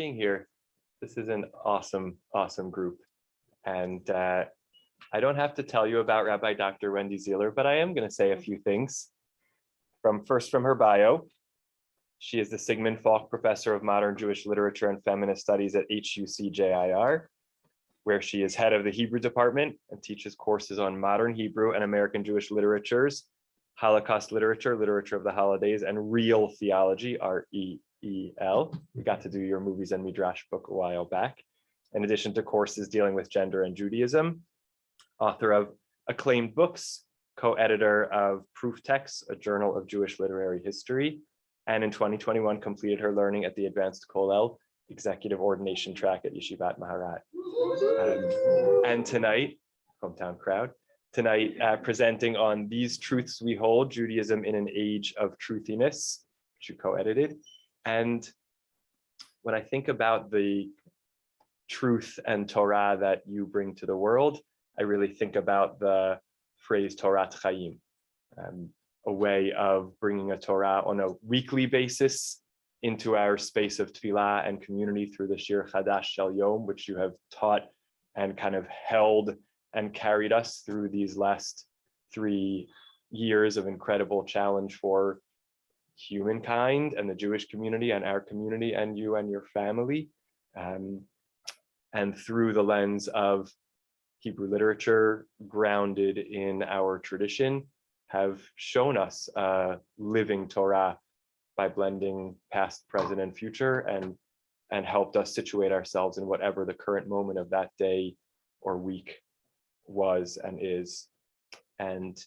being here. This is an awesome group. And I don't have to tell you about Rabbi Dr. Wendy Zierler, but I am going to say a few things. First from her bio. She is the Sigmund Falk Professor of Modern Jewish Literature and Feminist Studies at HUC-JIR, where she is head of the Hebrew department and teaches courses on modern Hebrew and American Jewish literatures, Holocaust literature, literature of the holidays, and real theology, REEL. We got to do your Movies and Midrash book a while back, in addition to courses dealing with gender and Judaism. Author of acclaimed books, co-editor of Proof Texts, a journal of Jewish literary history, and in 2021 completed her learning at the Advanced Kollel Executive Ordination track at Yeshivat Maharat. And tonight, hometown crowd, presenting on These Truths We Hold, Judaism in an Age of Truthiness, which you co-edited. And when I think about the truth and Torah that you bring to the world, I really think about the phrase Torat Chaim, a way of bringing a Torah on a weekly basis into our space of tefillah and community through the Shir Chadash Shel Yom, which you have taught and kind of held and carried us through these last 3 years of incredible challenge for humankind and the Jewish community and our community and you and your family. And through the lens of Hebrew literature grounded in our tradition, have shown us a living Torah by blending past, present, and future, and helped us situate ourselves in whatever the current moment of that day or week was and is. And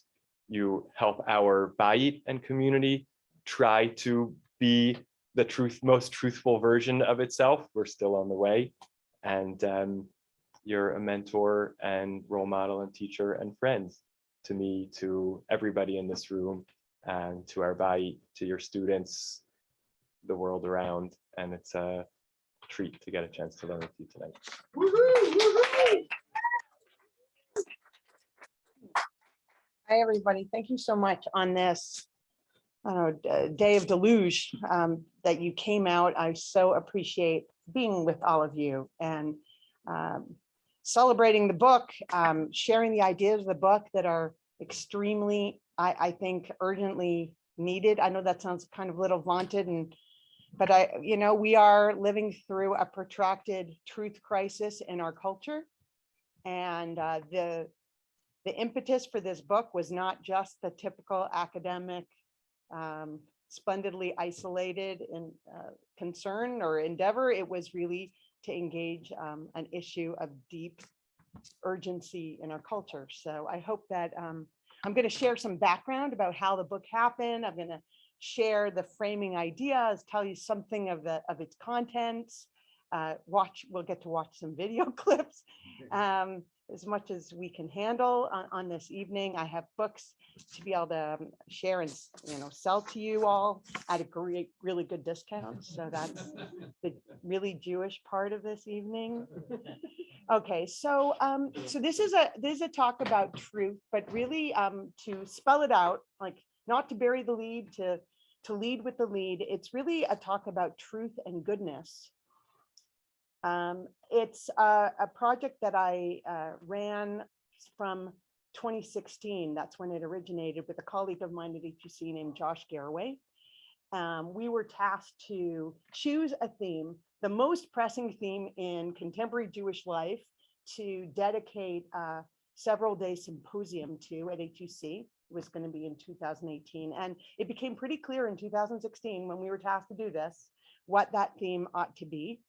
you help our Bayit and community try to be the most truthful version of itself. We're still on the way. And you're a mentor and role model and teacher and friend to me, to everybody in this room, and to our Bayit, to your students, the world around. And it's a treat to get a chance to learn with you tonight. Hi, everybody. Thank you so much on this day of deluge that you came out. I so appreciate being with all of you and celebrating the book, sharing the ideas of the book that are extremely, I think, urgently needed. I know that sounds kind of a little vaunted, but we are living through a protracted truth crisis in our culture, and the impetus for this book was not just the typical academic, splendidly isolated in concern or endeavor. It was really to engage an issue of deep urgency in our culture. So I hope that I'm going to share some background about how the book happened. I'm going to share the framing ideas, tell you something of its contents. We'll get to watch some video clips as much as we can handle on this evening. I have books to be able to share and sell to you all at a really good discount. So that's the really Jewish part of this evening. Okay, so this is a talk about truth, but really to spell it out, like not to bury the lead, to lead with the lead. It's really a talk about truth and goodness. It's a project that I ran from 2016. That's when it originated, with a colleague of mine at HUC named Josh Garraway. We were tasked to choose a theme, the most pressing theme in contemporary Jewish life, to dedicate a several-day symposium to at HUC. It was going to be in 2018. And it became pretty clear in 2016, when we were tasked to do this, what that theme ought to be.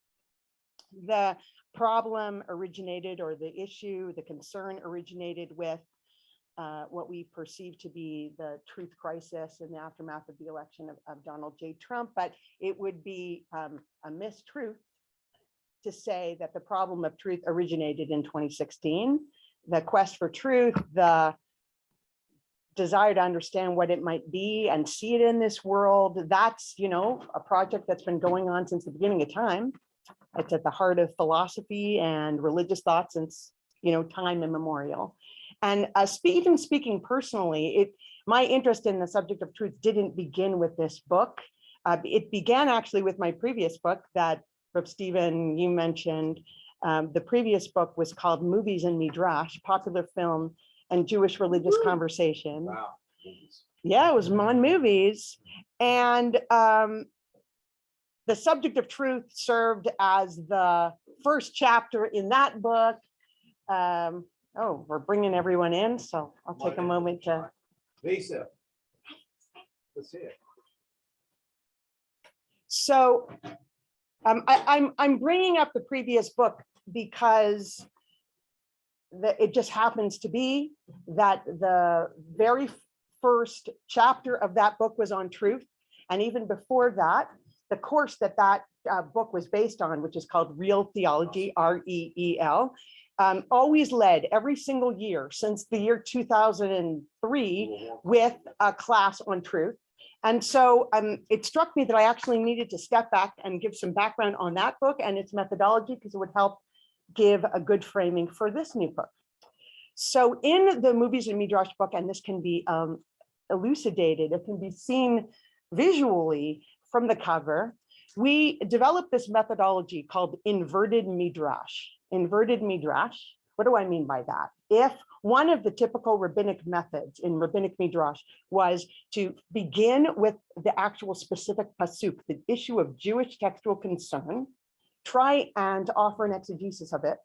The problem originated, or the issue, the concern originated with what we perceive to be the truth crisis in the aftermath of the election of Donald J. Trump. But it would be a mistruth to say that the problem of truth originated in 2016. The quest for truth, the desire to understand what it might be and see it in this world, that's, a project that's been going on since the beginning of time. It's at the heart of philosophy and religious thought since, time immemorial. And even speaking personally, my interest in the subject of truth didn't begin with this book. It began actually with my previous book that from Stephen, you mentioned. The previous book was called Movies and Midrash, Popular Film and Jewish Religious Conversation. Wow. Yeah, it was on movies. And the subject of truth served as the first chapter in that book. Oh, we're bringing everyone in, so I'll take a moment to. Lisa. Let's see it. So I'm bringing up the previous book because it just happens to be that the very first chapter of that book was on truth. And even before that, the course that book was based on, which is called Real Theology, REEL, always led every single year since the year 2003 with a class on truth. And so it struck me that I actually needed to step back and give some background on that book and its methodology, because it would help give a good framing for this new book. So in the Movies and Midrash book, and this can be elucidated, it can be seen visually from the cover, we developed this methodology called inverted midrash. Inverted midrash, what do I mean by that? If one of the typical rabbinic methods in rabbinic midrash was to begin with the actual specific pasuk, the issue of Jewish textual concern, try and offer an exegesis of it,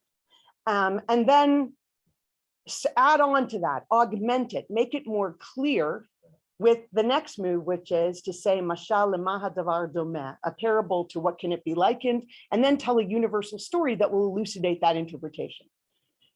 and then add on to that, augment it, make it more clear with the next move, which is to say, mashal lema hadavar domeh, a parable to what can it be likened, and then tell a universal story that will elucidate that interpretation.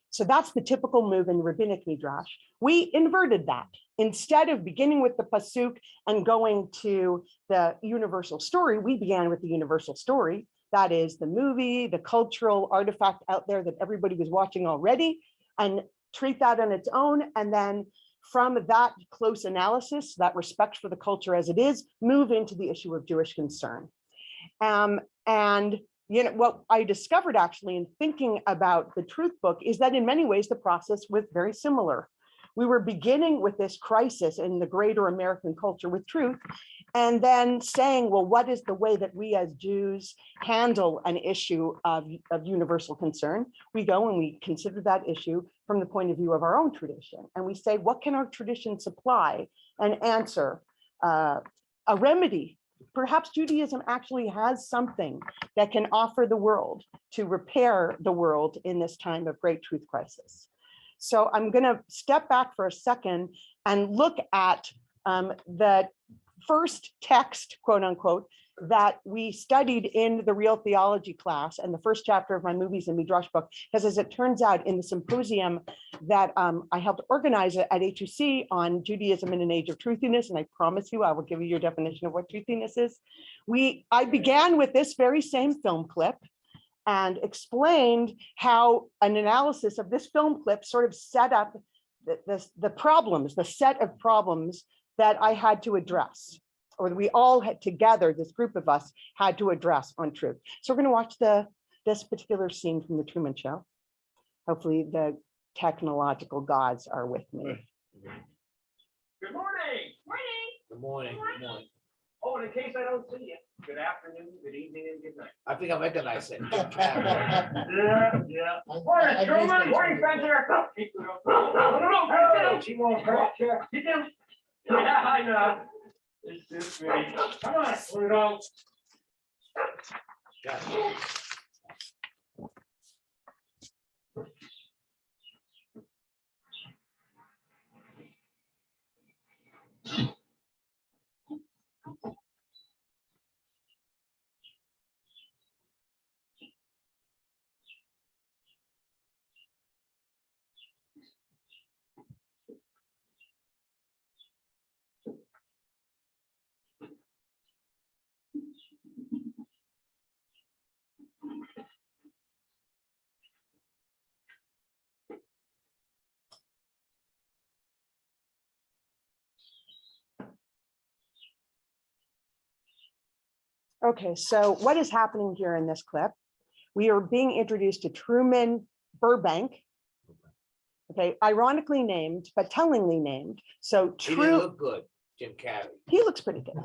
So that's the typical move in rabbinic midrash. We inverted that. Instead of beginning with the pasuk and going to the universal story, we began with the universal story. That is the movie, the cultural artifact out there that everybody was watching already, and treat that on its own. And then from that close analysis, that respect for the culture as it is, move into the issue of Jewish concern. And what I discovered actually in thinking about the truth book is that in many ways, the process was very similar. We were beginning with this crisis in the greater American culture with truth, and then saying, well, what is the way that we as Jews handle an issue of universal concern? We go and we consider that issue from the point of view of our own tradition. And we say, what can our tradition supply and answer, a remedy? Perhaps Judaism actually has something that can offer the world to repair the world in this time of great truth crisis. So I'm going to step back for a second and look at the first text, quote unquote, that we studied in the Real Theology class and the first chapter of my Movies and Midrash book, because as it turns out in the symposium that I helped organize at HUC on Judaism in an Age of Truthiness, and I promise you I will give you your definition of what truthiness is. I began with this very same film clip and explained how an analysis of this film clip sort of set up the problems, the set of problems that I had to address, or we all had together, this group of us had to address on truth. So we're going to watch this particular scene from the Truman Show. Hopefully the technological gods are with me. Good morning. Good morning. Good morning. Oh, and in case I don't see you, good afternoon, good evening, and good night. I think I recognize it. Yeah. Morning, Truman. Morning, Spencer. No, she won't hurt you. You do. Yeah, I know. It's just me. Come on, put it on. Yeah. Okay, so what is happening here in this clip? We are being introduced to Truman Burbank. Okay, ironically named, but tellingly named. So He didn't look good. Jim Carrey. He looks pretty good.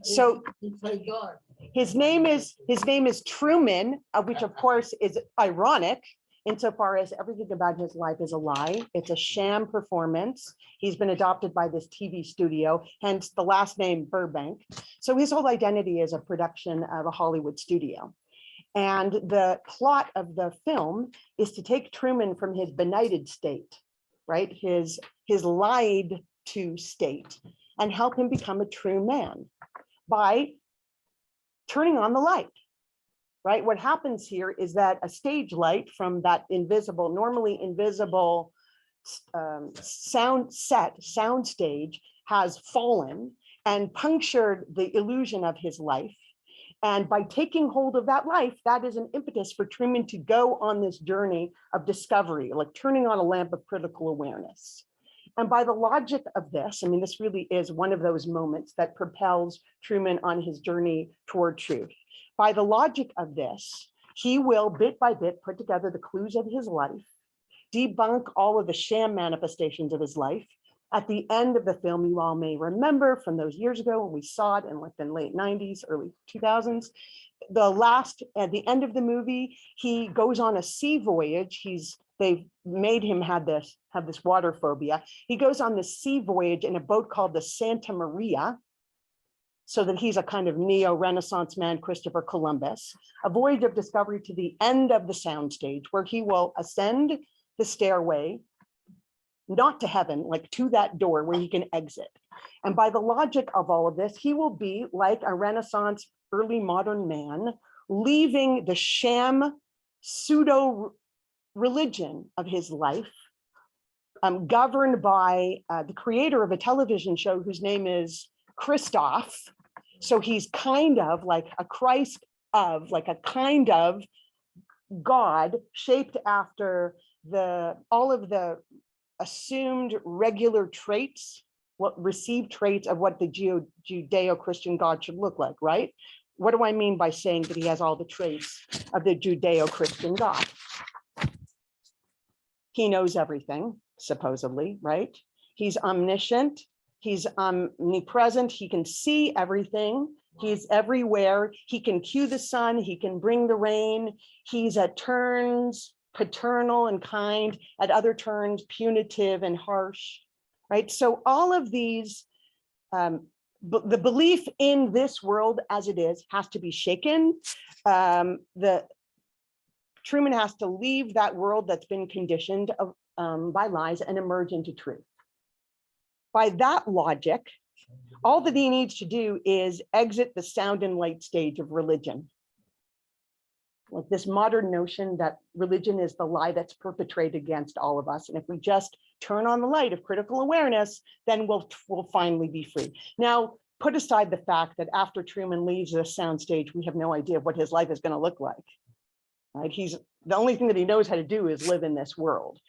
So He played God. his name is Truman, which of course is ironic insofar as everything about his life is a lie. It's a sham performance. He's been adopted by this TV studio, hence the last name Burbank. So his whole identity is a production of a Hollywood studio. And the plot of the film is to take Truman from his benighted state, right? His lied to state, and help him become a true man by turning on the light, right? What happens here is that a stage light from that invisible, normally invisible sound stage has fallen and punctured the illusion of his life. And by taking hold of that life, that is an impetus for Truman to go on this journey of discovery, like turning on a lamp of critical awareness. And by the logic of this, I mean, this really is one of those moments that propels Truman on his journey toward truth. By the logic of this, he will bit by bit put together the clues of his life, debunk all of the sham manifestations of his life. At the end of the film, you all may remember from those years ago when we saw it in like the late 90s, early 2000s, at the end of the movie, he goes on a sea voyage. They've made him have this water phobia. He goes on this sea voyage in a boat called the Santa Maria, so that he's a kind of neo-Renaissance man, Christopher Columbus, a voyage of discovery to the end of the soundstage, where he will ascend the stairway, not to heaven, like to that door where he can exit. And by the logic of all of this, he will be like a Renaissance early modern man, leaving the sham pseudo religion of his life, governed by the creator of a television show whose name is Christoph. So he's kind of like a Christ of, like a kind of God shaped after all of the assumed regular traits, received traits of what the Judeo-Christian God should look like, right? What do I mean by saying that he has all the traits of the Judeo-Christian God? He knows everything, supposedly, right? He's omniscient, he's omnipresent, he can see everything, he's everywhere, he can cue the sun, he can bring the rain, he's at turns paternal and kind, at other turns punitive and harsh, right? So all of these, the belief in this world as it is has to be shaken. Truman has to leave that world that's been conditioned by lies and emerge into truth. By that logic, all that he needs to do is exit the sound and light stage of religion. Like this modern notion that religion is the lie that's perpetrated against all of us. And if we just turn on the light of critical awareness, then we'll finally be free. Now, put aside the fact that after Truman leaves the soundstage, we have no idea what his life is going to look like. Right? The only thing that he knows how to do is live in this world.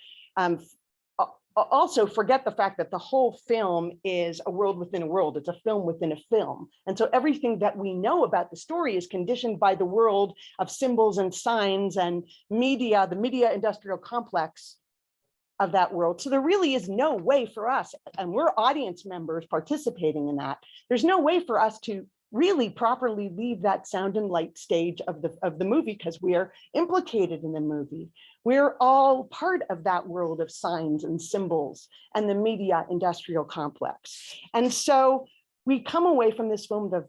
Also, forget the fact that the whole film is a world within a world. It's a film within a film. And so everything that we know about the story is conditioned by the world of symbols and signs and media, the media industrial complex of that world. So there really is no way for us, and we're audience members participating in that, there's no way for us to really properly leave that sound and light stage of the movie, because we are implicated in the movie. We're all part of that world of signs and symbols and the media industrial complex. And so we come away from this film with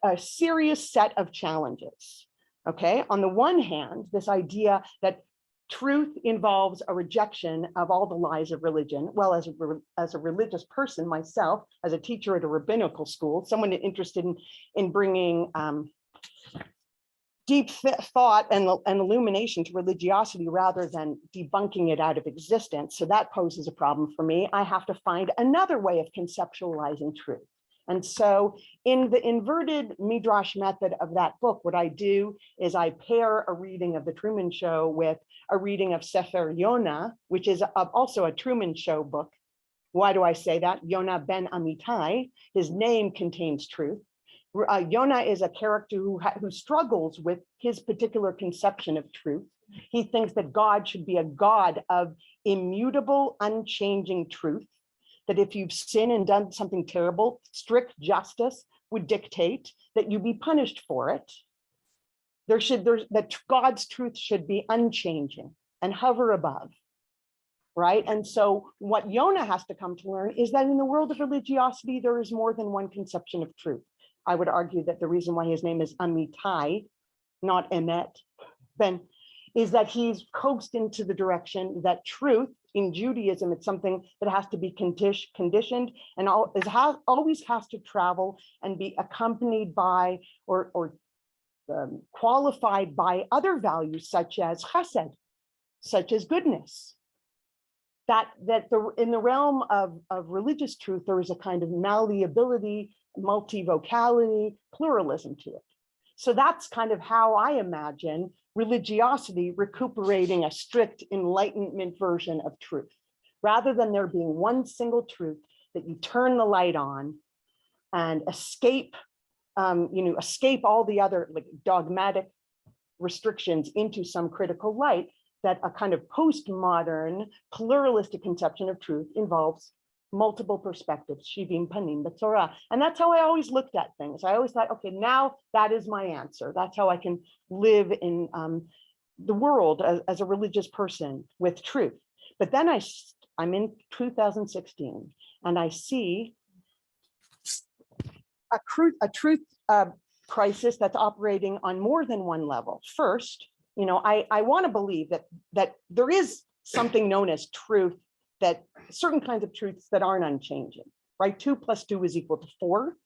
a serious set of challenges. Okay, on the one hand, this idea that truth involves a rejection of all the lies of religion. Well, as a religious person myself, as a teacher at a rabbinical school, someone interested in bringing deep thought and illumination to religiosity rather than debunking it out of existence. So that poses a problem for me. I have to find another way of conceptualizing truth. And so in the inverted Midrash method of that book, what I do is I pair a reading of The Truman Show with a reading of Sefer Yonah, which is also a Truman Show book. Why do I say that? Yonah ben Amittai, his name contains truth. Yonah is a character who struggles with his particular conception of truth. He thinks that God should be a God of immutable, unchanging truth. that if you've sinned and done something terrible, strict justice would dictate that you be punished for it. That God's truth should be unchanging and hover above, right? And so what Yonah has to come to learn is that in the world of religiosity, there is more than one conception of truth. I would argue that the reason why his name is Amitai, not Emet, Ben, is that he's coaxed into the direction that truth in Judaism, it's something that has to be conditioned and always has to travel and be accompanied by or qualified by other values such as chesed, such as goodness. In the realm of religious truth, there is a kind of malleability, multivocality, pluralism to it. So that's kind of how I imagine religiosity recuperating a strict Enlightenment version of truth, rather than there being one single truth that you turn the light on and escape all the other like dogmatic restrictions into some critical light. That a kind of postmodern pluralistic conception of truth involves multiple perspectives, shivim panim b'Torah. And that's how I always looked at things. I always thought, okay, now that is my answer. That's how I can live in the world as a religious person with truth. But then I'm in 2016 and I see a truth crisis that's operating on more than one level. First, I want to believe that there is something known as truth, that certain kinds of truths that aren't unchanging, right? 2 + 2 = 4.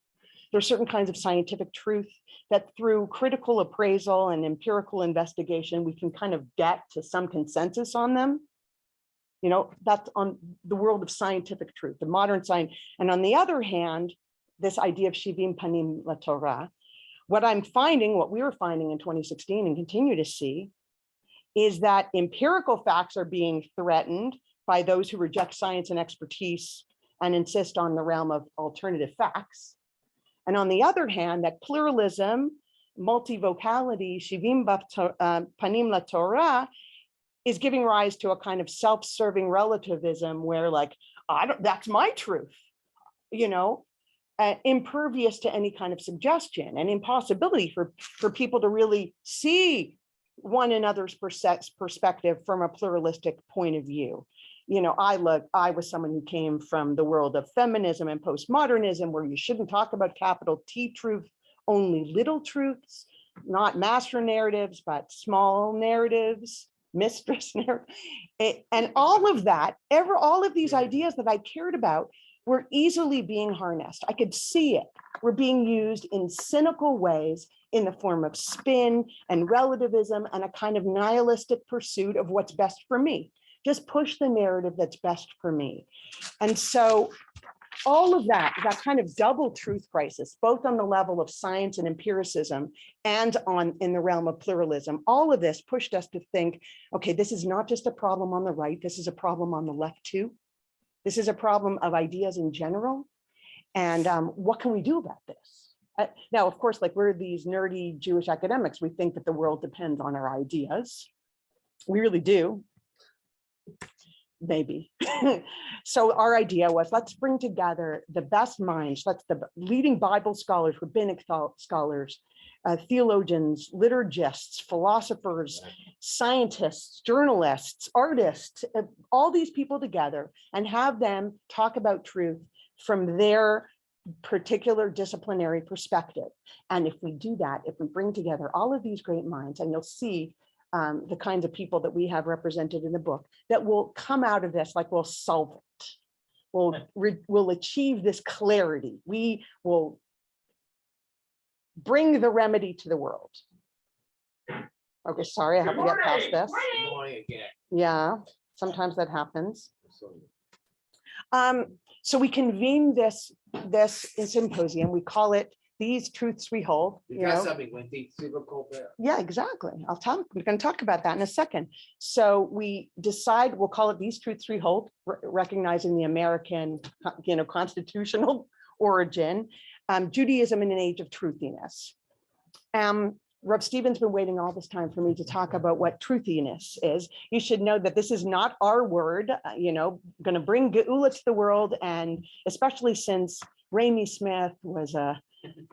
There's certain kinds of scientific truth that through critical appraisal and empirical investigation, we can kind of get to some consensus on them. That's on the world of scientific truth, the modern science. And on the other hand, this idea of shivim panim laTorah, what we were finding in 2016 and continue to see is that empirical facts are being threatened by those who reject science and expertise and insist on the realm of alternative facts. And on the other hand, that pluralism, multivocality, shivim panim laTorah, is giving rise to a kind of self-serving relativism where like, that's my truth, impervious to any kind of suggestion and impossibility for people to really see one another's perspective from a pluralistic point of view. I was someone who came from the world of feminism and postmodernism, where you shouldn't talk about capital T truth, only little truths, not master narratives, but small narratives, mistress narrative. And all of that, all of these ideas that I cared about were easily being harnessed. I could see it. Were being used in cynical ways in the form of spin and relativism and a kind of nihilistic pursuit of what's best for me. Just push the narrative that's best for me. And so all of that kind of double truth crisis, both on the level of science and empiricism and in the realm of pluralism, all of this pushed us to think, okay, this is not just a problem on the right, this is a problem on the left too. This is a problem of ideas in general. And what can we do about this? Now, of course, like we're these nerdy Jewish academics, we think that the world depends on our ideas. We really do. Maybe. So our idea was, let's bring together the best minds, the leading Bible scholars, rabbinic scholars, theologians, liturgists, philosophers, scientists, journalists, artists, all these people together and have them talk about truth from their particular disciplinary perspective. And if we do that, if we bring together all of these great minds, and you'll see the kinds of people that we have represented in the book, that will come out of this, like we'll solve it. We'll achieve this clarity. We will bring the remedy to the world. Okay, sorry, I have to get past this. Good morning again. Yeah, sometimes that happens. So we convene this symposium. We call it These Truths We Hold. You got something, Wendy, super cool there. Yeah, exactly. We're going to talk about that in a second. So we decide, we'll call it These Truths We Hold, recognizing the American, constitutional origin, Judaism in an age of truthiness. Reb Stephen's been waiting all this time for me to talk about what truthiness is. You should know that this is not our word, going to bring geula to the world. And especially since Ramey Smith was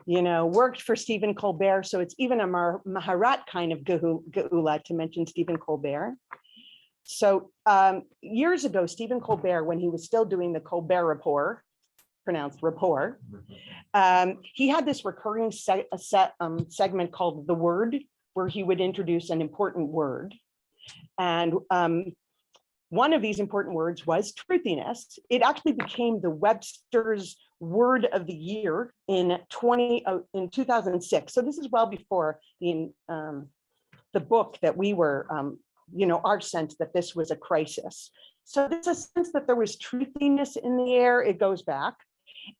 worked for Stephen Colbert. So it's even a Maharat kind of geula to mention Stephen Colbert. So years ago, Stephen Colbert, when he was still doing the Colbert Report, pronounced rapport, he had this recurring segment called The Word, where he would introduce an important word. And one of these important words was truthiness. It actually became the Webster's Word of the Year in 2006. So this is well before the book that we were, our sense that this was a crisis. So there's a sense that there was truthiness in the air. It goes back.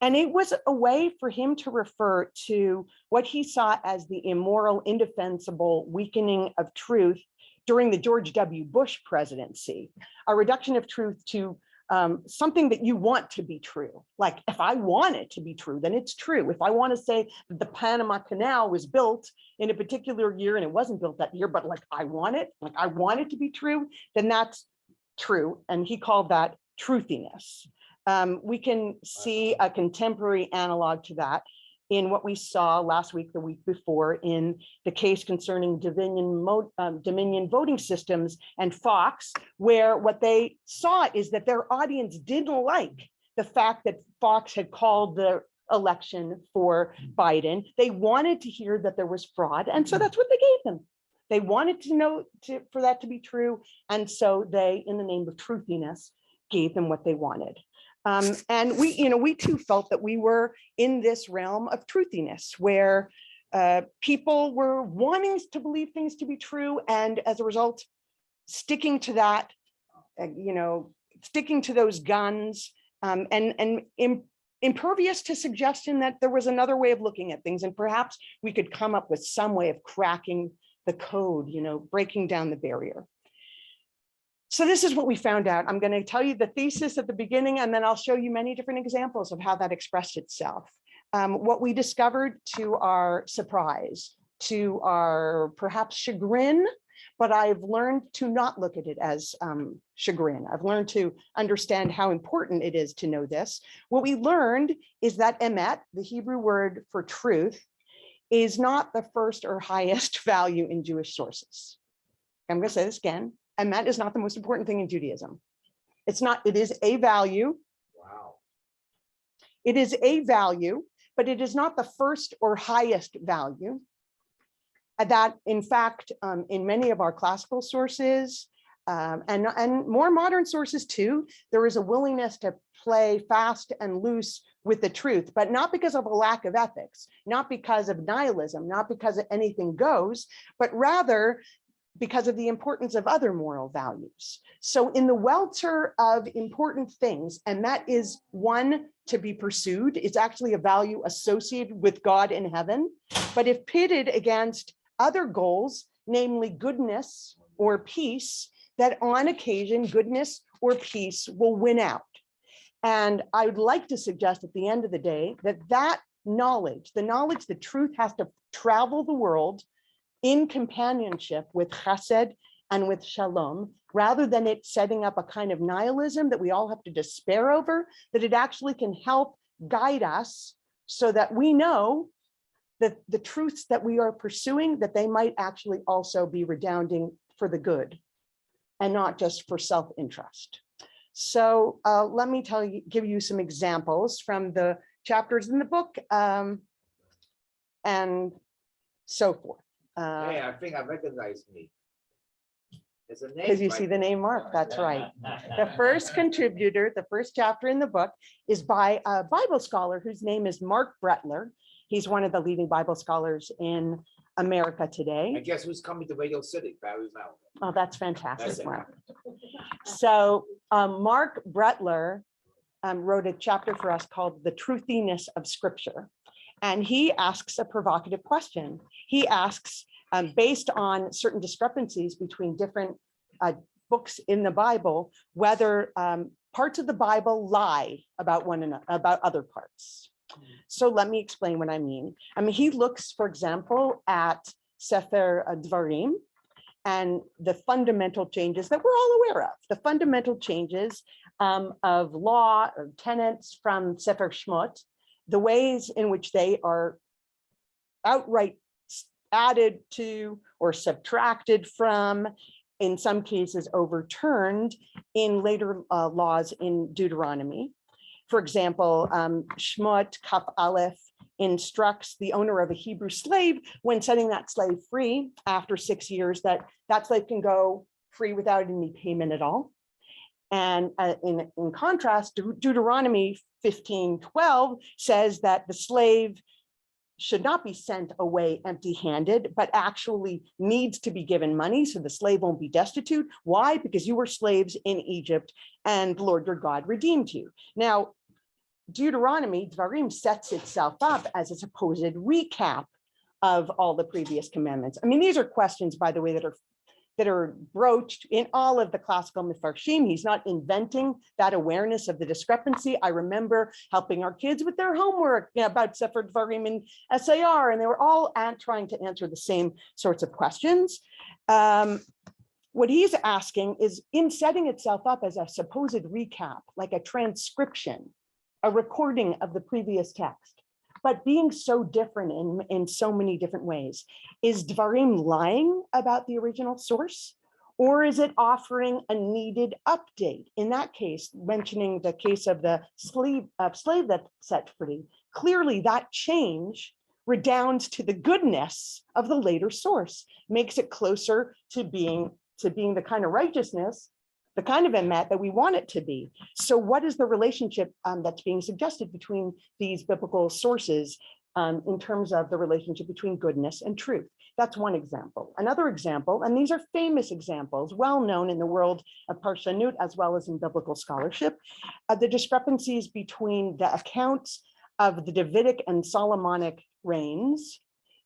And it was a way for him to refer to what he saw as the immoral, indefensible weakening of truth during the George W. Bush presidency, a reduction of truth to something that you want to be true. Like, if I want it to be true, then it's true. If I want to say that the Panama Canal was built in a particular year and it wasn't built that year, but I want it to be true, then that's true. And he called that truthiness. We can see a contemporary analog to that in what we saw last week, the week before, in the case concerning Dominion voting systems and Fox, where what they saw is that their audience didn't like the fact that Fox had called the election for Biden. They wanted to hear that there was fraud, and so that's what they gave them. They wanted to know for that to be true, and so they, in the name of truthiness, gave them what they wanted. And we too felt that we were in this realm of truthiness, where people were wanting to believe things to be true, and as a result, sticking to that, sticking to those guns, and impervious to suggestion that there was another way of looking at things, and perhaps we could come up with some way of cracking the code, breaking down the barrier. So this is what we found out. I'm going to tell you the thesis at the beginning, and then I'll show you many different examples of how that expressed itself. What we discovered, to our surprise, to our perhaps chagrin, but I've learned to not look at it as chagrin. I've learned to understand how important it is to know this. What we learned is that emet, the Hebrew word for truth, is not the first or highest value in Jewish sources. I'm going to say this again. Emet is not the most important thing in Judaism. It's not, it is a value. Wow. It is a value, but it is not the first or highest value. That, in fact, in many of our classical sources, and more modern sources too, there is a willingness to play fast and loose with the truth, but not because of a lack of ethics, not because of nihilism, not because of anything goes, but rather because of the importance of other moral values. So in the welter of important things, and that is one to be pursued, it's actually a value associated with God in heaven, but if pitted against other goals, namely goodness or peace, that on occasion, goodness or peace will win out. And I would like to suggest at the end of the day that knowledge, the knowledge that truth has to travel the world in companionship with chesed and with shalom, rather than it setting up a kind of nihilism that we all have to despair over, that it actually can help guide us so that we know that the truths that we are pursuing, that they might actually also be redounding for the good and not just for self-interest. So let me give you some examples from the chapters in the book and so forth. Hey, I think I recognize me. There's a name. Because you see the name Mark, that's right. The first contributor, the first chapter in the book is by a Bible scholar whose name is Mark Brettler. He's one of the leading Bible scholars in America today. I guess who's coming to Radio City? Barry Mount. Oh, that's fantastic, That's it. Mark. So Mark Brettler wrote a chapter for us called The Truthiness of Scripture. And he asks a provocative question. He asks, based on certain discrepancies between different books in the Bible, whether parts of the Bible lie about one another, about other parts. So let me explain what I mean. He looks, for example, at Sefer Dvarim and the fundamental changes that we're all aware of, the fundamental changes of law, of tenets from Sefer Shmot, the ways in which they are outright added to or subtracted from, in some cases overturned in later laws in Deuteronomy. For example, Shmot Kaf Aleph instructs the owner of a Hebrew slave when setting that slave free after 6 years that that slave can go free without any payment at all. And in contrast, Deuteronomy 15:12 says that the slave should not be sent away empty-handed, but actually needs to be given money so the slave won't be destitute. Why? Because you were slaves in Egypt and the Lord your God redeemed you. Now, Deuteronomy, Dvarim, sets itself up as a supposed recap of all the previous commandments. I mean, these are questions, by the way, that are broached in all of the classical Mefarshim. He's not inventing that awareness of the discrepancy. I remember helping our kids with their homework about Sefer Dvarim and SAR, and they were all trying to answer the same sorts of questions. What he's asking is, in setting itself up as a supposed recap, like a transcription, a recording of the previous text, but being so different in so many different ways. Is Dvarim lying about the original source? Or is it offering a needed update? In that case, mentioning the case of the slave that's set free, clearly that change redounds to the goodness of the later source, makes it closer to being the kind of righteousness, the kind of emet that we want it to be. So what is the relationship that's being suggested between these biblical sources in terms of the relationship between goodness and truth? That's one example. Another example, and these are famous examples, well known in the world of Parshanut as well as in biblical scholarship, the discrepancies between the accounts of the Davidic and Solomonic reigns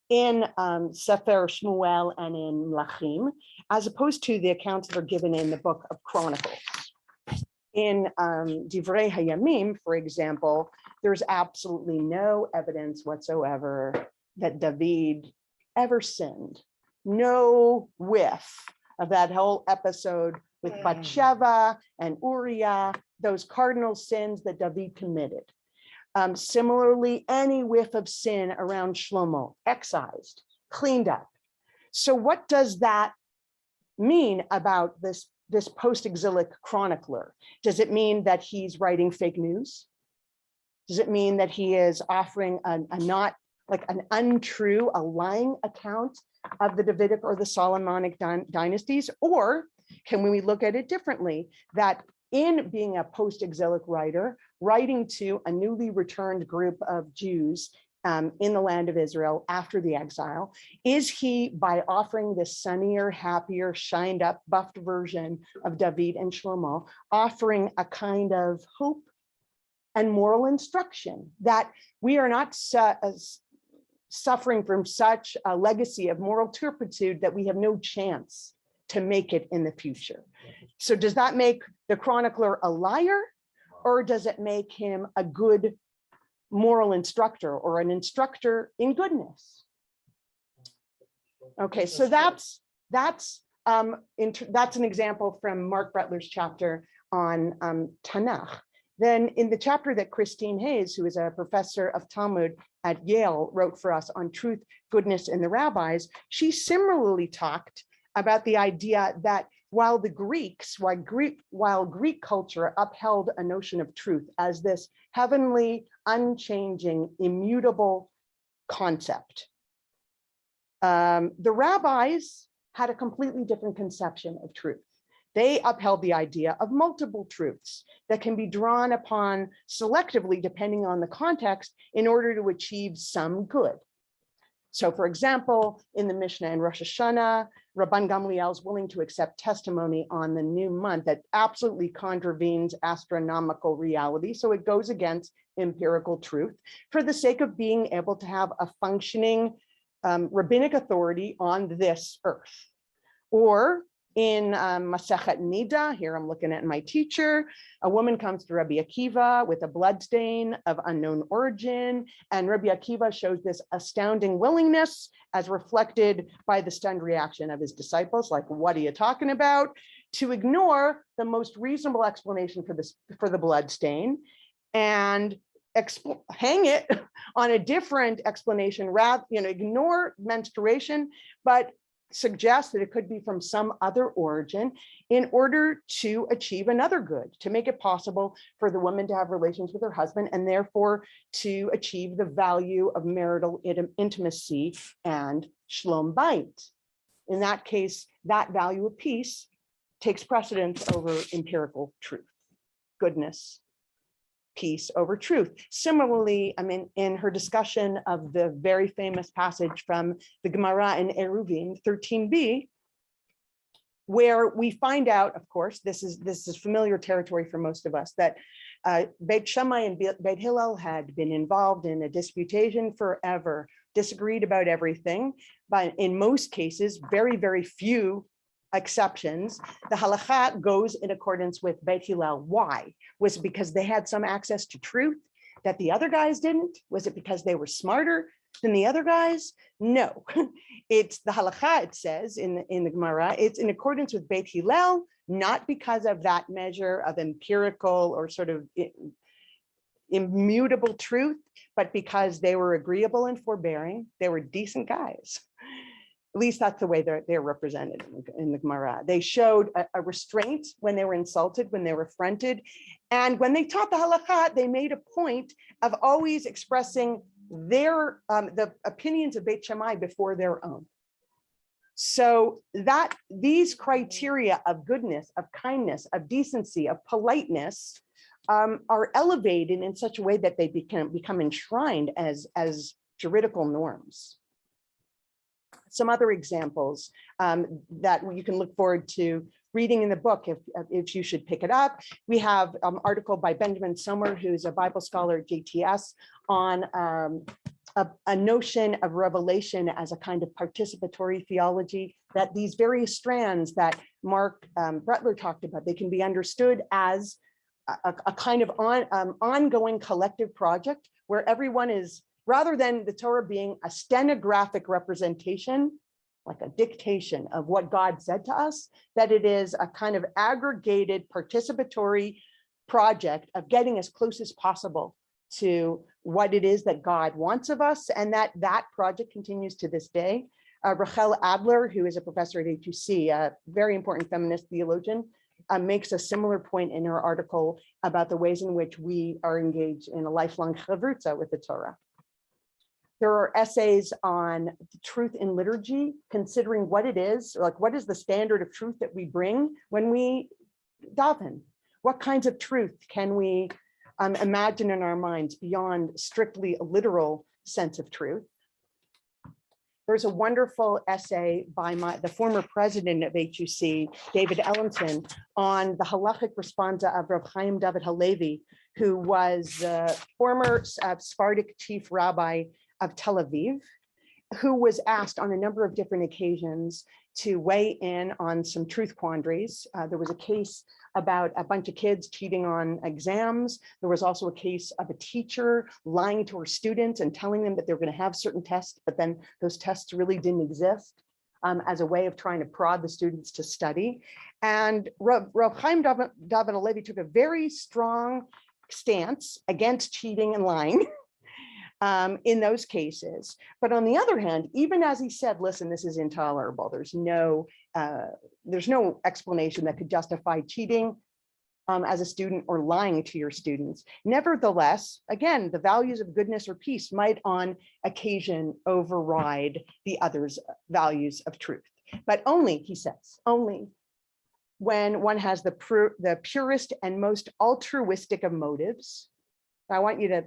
in Sefer Shmuel and in Melachim, as opposed to the accounts that are given in the book of Chronicles. In Divrei Hayamim, for example, there's absolutely no evidence whatsoever that David ever sinned. No whiff of that whole episode with Bathsheba and Uriah, those cardinal sins that David committed. Similarly, any whiff of sin around Shlomo, excised, cleaned up. So what does that mean about this post-exilic chronicler? Does it mean that he's writing fake news? Does it mean that he is offering an untrue, a lying account of the Davidic or the Solomonic dynasties? Or can we look at it differently, that in being a post-exilic writer, writing to a newly returned group of Jews in the land of Israel after the exile, is he, by offering this sunnier, happier, shined up, buffed version of David and Shlomo, offering a kind of hope and moral instruction that we are not suffering from such a legacy of moral turpitude that we have no chance to make it in the future? So does that make the chronicler a liar, or does it make him a good moral instructor or an instructor in goodness? Okay, so that's an example from Mark Bretler's chapter on Tanakh. Then in the chapter that Christine Hayes, who is a professor of Talmud at Yale, wrote for us on truth, goodness, and the rabbis, she similarly talked about the idea that while Greek culture upheld a notion of truth as this heavenly, unchanging, immutable concept, the rabbis had a completely different conception of truth. They upheld the idea of multiple truths that can be drawn upon selectively depending on the context in order to achieve some good. So for example, in the Mishnah and Rosh Hashanah, Rabban Gamliel is willing to accept testimony on the new month that absolutely contravenes astronomical reality. So it goes against empirical truth for the sake of being able to have a functioning rabbinic authority on this earth. Or In Masechet Nida, here I'm looking at my teacher, a woman comes to Rabbi Akiva with a bloodstain of unknown origin, and Rabbi Akiva shows this astounding willingness as reflected by the stunned reaction of his disciples, like, what are you talking about? To ignore the most reasonable explanation for the bloodstain and hang it on a different explanation, rather, ignore menstruation, but suggest that it could be from some other origin in order to achieve another good, to make it possible for the woman to have relations with her husband and therefore to achieve the value of marital intimacy and shalom bayit. In that case, that value of peace takes precedence over empirical truth, goodness, peace over truth. Similarly, in her discussion of the very famous passage from the Gemara in Eruvin 13b, where we find out, of course, this is familiar territory for most of us, that Beit Shammai and Beit Hillel had been involved in a disputation forever, disagreed about everything, but in most cases, very, very few exceptions, the halakha goes in accordance with Beit Hillel. Why? Was it because they had some access to truth that the other guys didn't? Was it because they were smarter than the other guys? No, it's the halakha, it says in the Gemara, it's in accordance with Beit Hillel, not because of that measure of empirical or sort of immutable truth, but because they were agreeable and forbearing. They were decent guys. At least that's the way they're represented in the Gemara. They showed a restraint when they were insulted, when they were affronted. And when they taught the halakha, they made a point of always expressing their the opinions of Beit Shammai before their own. So that these criteria of goodness, of kindness, of decency, of politeness are elevated in such a way that they become enshrined as juridical norms. Some other examples that you can look forward to reading in the book if you should pick it up. We have an article by Benjamin Sommer, who's a Bible scholar at JTS, on a notion of revelation as a kind of participatory theology, that these various strands that Mark Brettler talked about, they can be understood as a kind of ongoing collective project where everyone is, rather than the Torah being a stenographic representation, like a dictation of what God said to us, that it is a kind of aggregated participatory project of getting as close as possible to what it is that God wants of us, and that project continues to this day. Rachel Adler, who is a professor at HUC, a very important feminist theologian, makes a similar point in her article about the ways in which we are engaged in a lifelong chavrutza with the Torah. There are essays on the truth in liturgy, considering what it is, like what is the standard of truth that we bring when we daven? What kinds of truth can we imagine in our minds beyond strictly a literal sense of truth? There's a wonderful essay by the former president of HUC, David Ellenson, on the halachic responsa of Rav Chaim David Halevi, who was the former Sephardic chief rabbi of Tel Aviv, who was asked on a number of different occasions to weigh in on some truth quandaries. There was a case about a bunch of kids cheating on exams. There was also a case of a teacher lying to her students and telling them that they're going to have certain tests, but then those tests really didn't exist, as a way of trying to prod the students to study. And Rav Chaim David Halevi took a very strong stance against cheating and lying in those cases. But on the other hand, even as he said, listen, this is intolerable, there's no explanation that could justify cheating as a student or lying to your students. Nevertheless, again, the values of goodness or peace might on occasion override the other's values of truth. But only, he says, only when one has the purest and most altruistic of motives. I want you to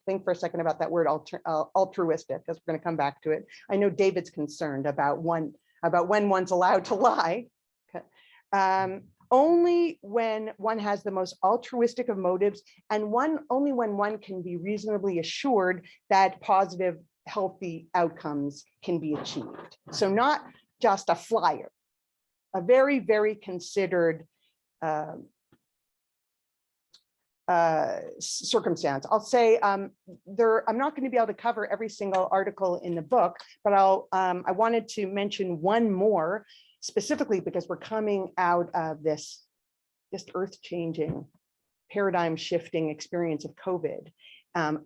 think for a second about that word altruistic, because we're going to come back to it. I know David's concerned about when one's allowed to lie. Okay. Only when one has the most altruistic of motives, and only when one can be reasonably assured that positive, healthy outcomes can be achieved. So not just a flyer, a very, very considered circumstance. I'll say I'm not going to be able to cover every single article in the book, but I wanted to mention one more specifically because we're coming out of this just earth-changing, paradigm-shifting experience of COVID.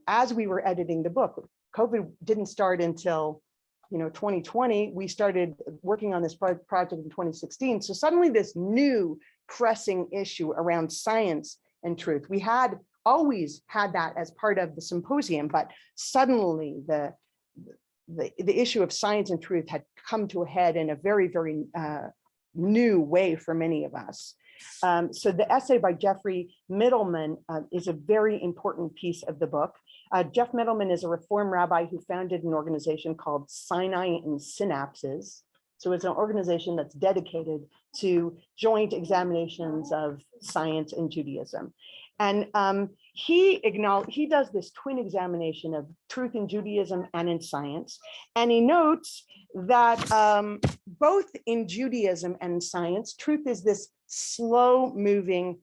As we were editing the book, COVID didn't start until 2020. We started working on this project in 2016. So suddenly this new pressing issue around science and truth. We had always had that as part of the symposium, but suddenly the issue of science and truth had come to a head in a very, very new way for many of us. So the essay by Jeffrey Middleman is a very important piece of the book. Jeff Middleman is a Reform rabbi who founded an organization called Sinai and Synapses. So it's an organization that's dedicated to joint examinations of science and Judaism. And he does this twin examination of truth in Judaism and in science. And he notes that both in Judaism and in science, truth is this slow moving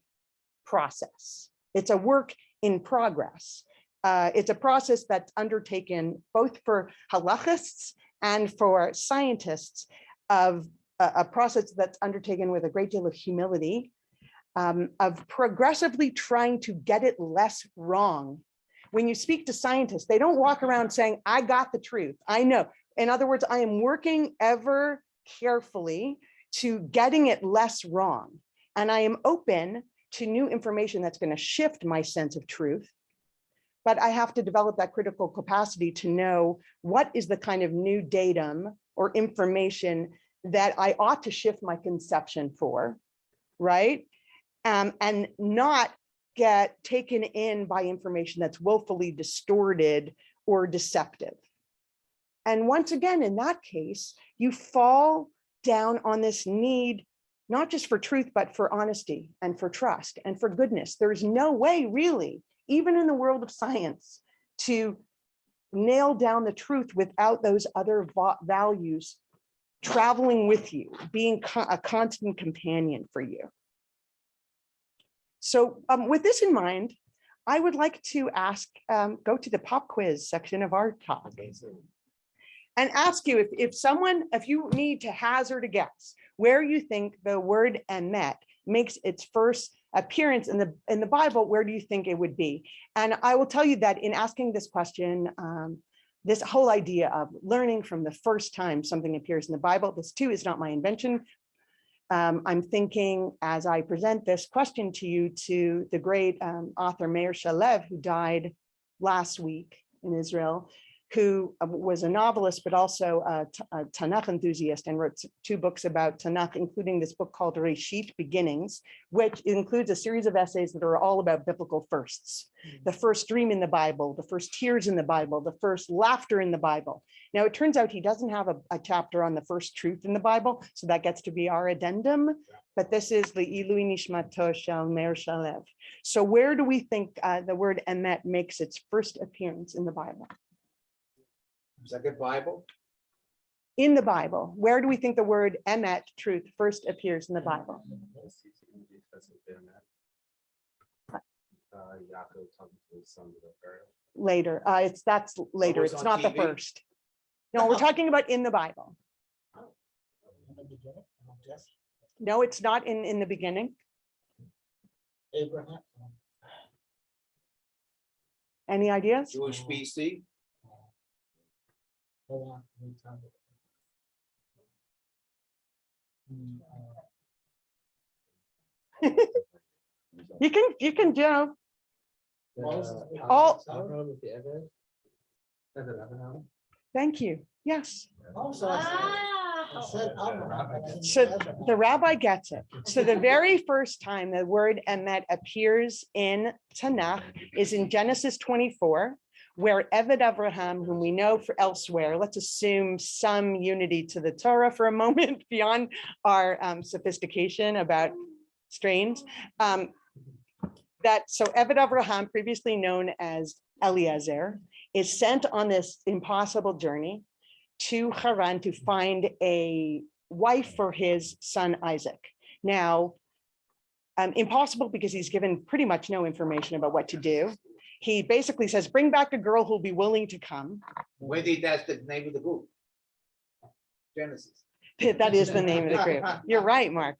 process. It's a work in progress. It's a process that's undertaken both for halachists and for scientists, of a process that's undertaken with a great deal of humility, of progressively trying to get it less wrong. When you speak to scientists, they don't walk around saying, I got the truth, I know. In other words, I am working ever carefully to getting it less wrong. And I am open to new information that's going to shift my sense of truth. But I have to develop that critical capacity to know what is the kind of new datum or information that I ought to shift my conception for, right? And not get taken in by information that's willfully distorted or deceptive. And once again, in that case, you fall down on this need, not just for truth, but for honesty and for trust and for goodness. There's no way really, even in the world of science, to nail down the truth without those other values traveling with you, being a constant companion for you. So with this in mind, I would like to go to the pop quiz section of our talk and ask you if you need to hazard a guess where you think the word emet makes its first appearance in the Bible, where do you think it would be? And I will tell you that in asking this question, this whole idea of learning from the first time something appears in the Bible, this too is not my invention. I'm thinking as I present this question to you to the great author Meir Shalev, who died last week in Israel, who was a novelist, but also a Tanakh enthusiast and wrote 2 books about Tanakh, including this book called Reshit, Beginnings, which includes a series of essays that are all about biblical firsts. The first dream in the Bible, the first tears in the Bible, the first laughter in the Bible. Now, it turns out he doesn't have a chapter on the first truth in the Bible, so that gets to be our addendum. But this is the Ilui Nishmato Shel Meir Shalev. So where do we think the word emet makes its first appearance in the Bible? Second Bible? In the Bible, where do we think the word emet, truth, first appears in the Bible? Later. That's later. was It's on not the TV? first. No, we're talking about in the Bible. No, it's not in the beginning. Abraham. Any ideas? Jewish BC? Hold on, let me tell you. You can do. Thank you. Yes. Also, I said Abraham. So the rabbi gets it. So the very first time the word emet appears in Tanakh is in Genesis 24, where Eved Avraham, whom we know for elsewhere, let's assume some unity to the Torah for a moment beyond our sophistication about strains. So Eved Avraham, previously known as Eliezer, is sent on this impossible journey to Haran to find a wife for his son Isaac. Now, impossible because he's given pretty much no information about what to do. He basically says, bring back a girl who'll be willing to come. Wendy, that's the name of the group. Genesis. That is the name of the group. You're right, Mark.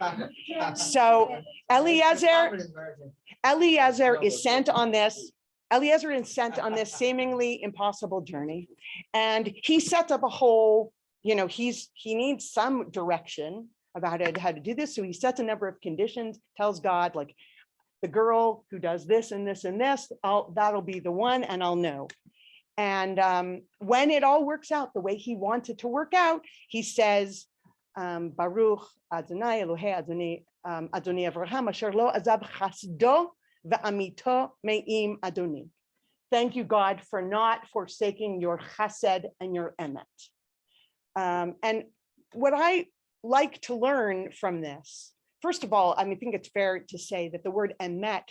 So Eliezer is sent on this. Eliezer is sent on this seemingly impossible journey. And he sets up a whole, he needs some direction about how to do this. So he sets a number of conditions, tells God, like, the girl who does this and this and this, that'll be the one, and I'll know. And when it all works out the way he wants it to work out, he says, Baruch Adonai Elohei Adonai Avraham asher lo azab chasdo ve'amito me'im Adoni. Thank you, God, for not forsaking your chesed and your emet. And what I like to learn from this, first of all, I think it's fair to say that the word emet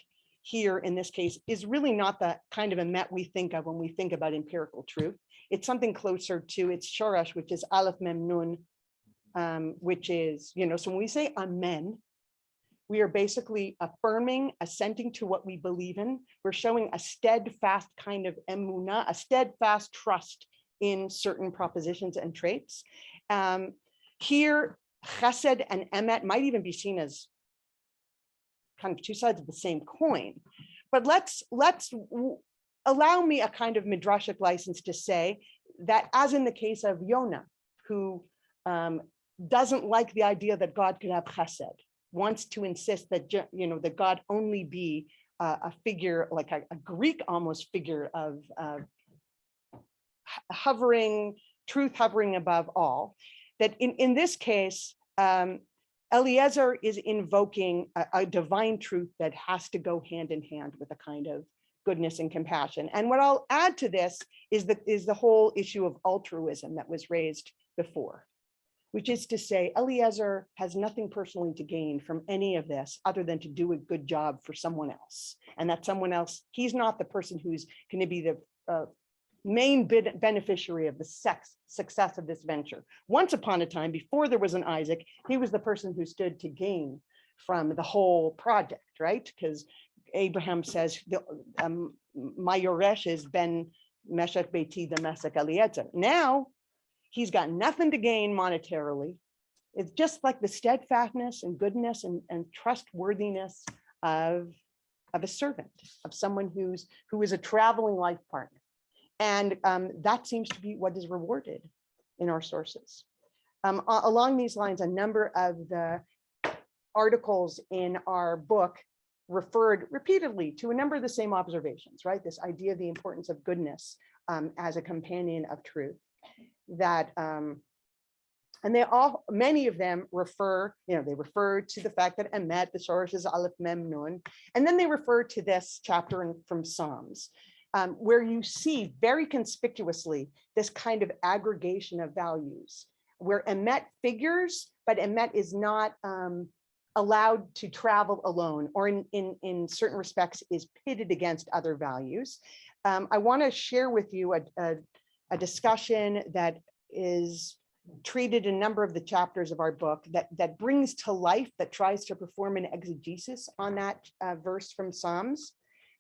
here in this case is really not the kind of emet we think of when we think about empirical truth. It's something closer to its shorash, which is aleph mem nun, which is, so when we say amen, we are basically affirming, assenting to what we believe in. We're showing a steadfast kind of emunah, a steadfast trust in certain propositions and traits. Here, chesed and emet might even be seen as kind of two sides of the same coin. But let's allow me a kind of midrashic license to say that, as in the case of Yonah, who doesn't like the idea that God could have chesed, wants to insist that that God only be a figure, like a Greek almost figure of hovering, truth hovering above all. That in this case, Eliezer is invoking a divine truth that has to go hand in hand with a kind of goodness and compassion. And what I'll add to this is the whole issue of altruism that was raised before, which is to say, Eliezer has nothing personally to gain from any of this other than to do a good job for someone else. And that someone else, he's not the person who's going to be the main beneficiary of the success of this venture. Once upon a time, before there was an Isaac, he was the person who stood to gain from the whole project, right? Because Abraham says, my yoresh is ben meshech beiti demesek Eliezer. Now, he's got nothing to gain monetarily. It's just like the steadfastness and goodness and trustworthiness of a servant, of someone who is a traveling life partner. And that seems to be what is rewarded in our sources. Along these lines, a number of the articles in our book referred repeatedly to a number of the same observations, right? This idea of the importance of goodness as a companion of truth. That and many of them refer, they refer to the fact that emet, the source is aleph mem nun, and then they refer to this chapter from Psalms, where you see very conspicuously this kind of aggregation of values, where emet figures, but emet is not allowed to travel alone, or in certain respects is pitted against other values. I want to share with you a discussion that is treated in a number of the chapters of our book that brings to life, that tries to perform an exegesis on that verse from Psalms.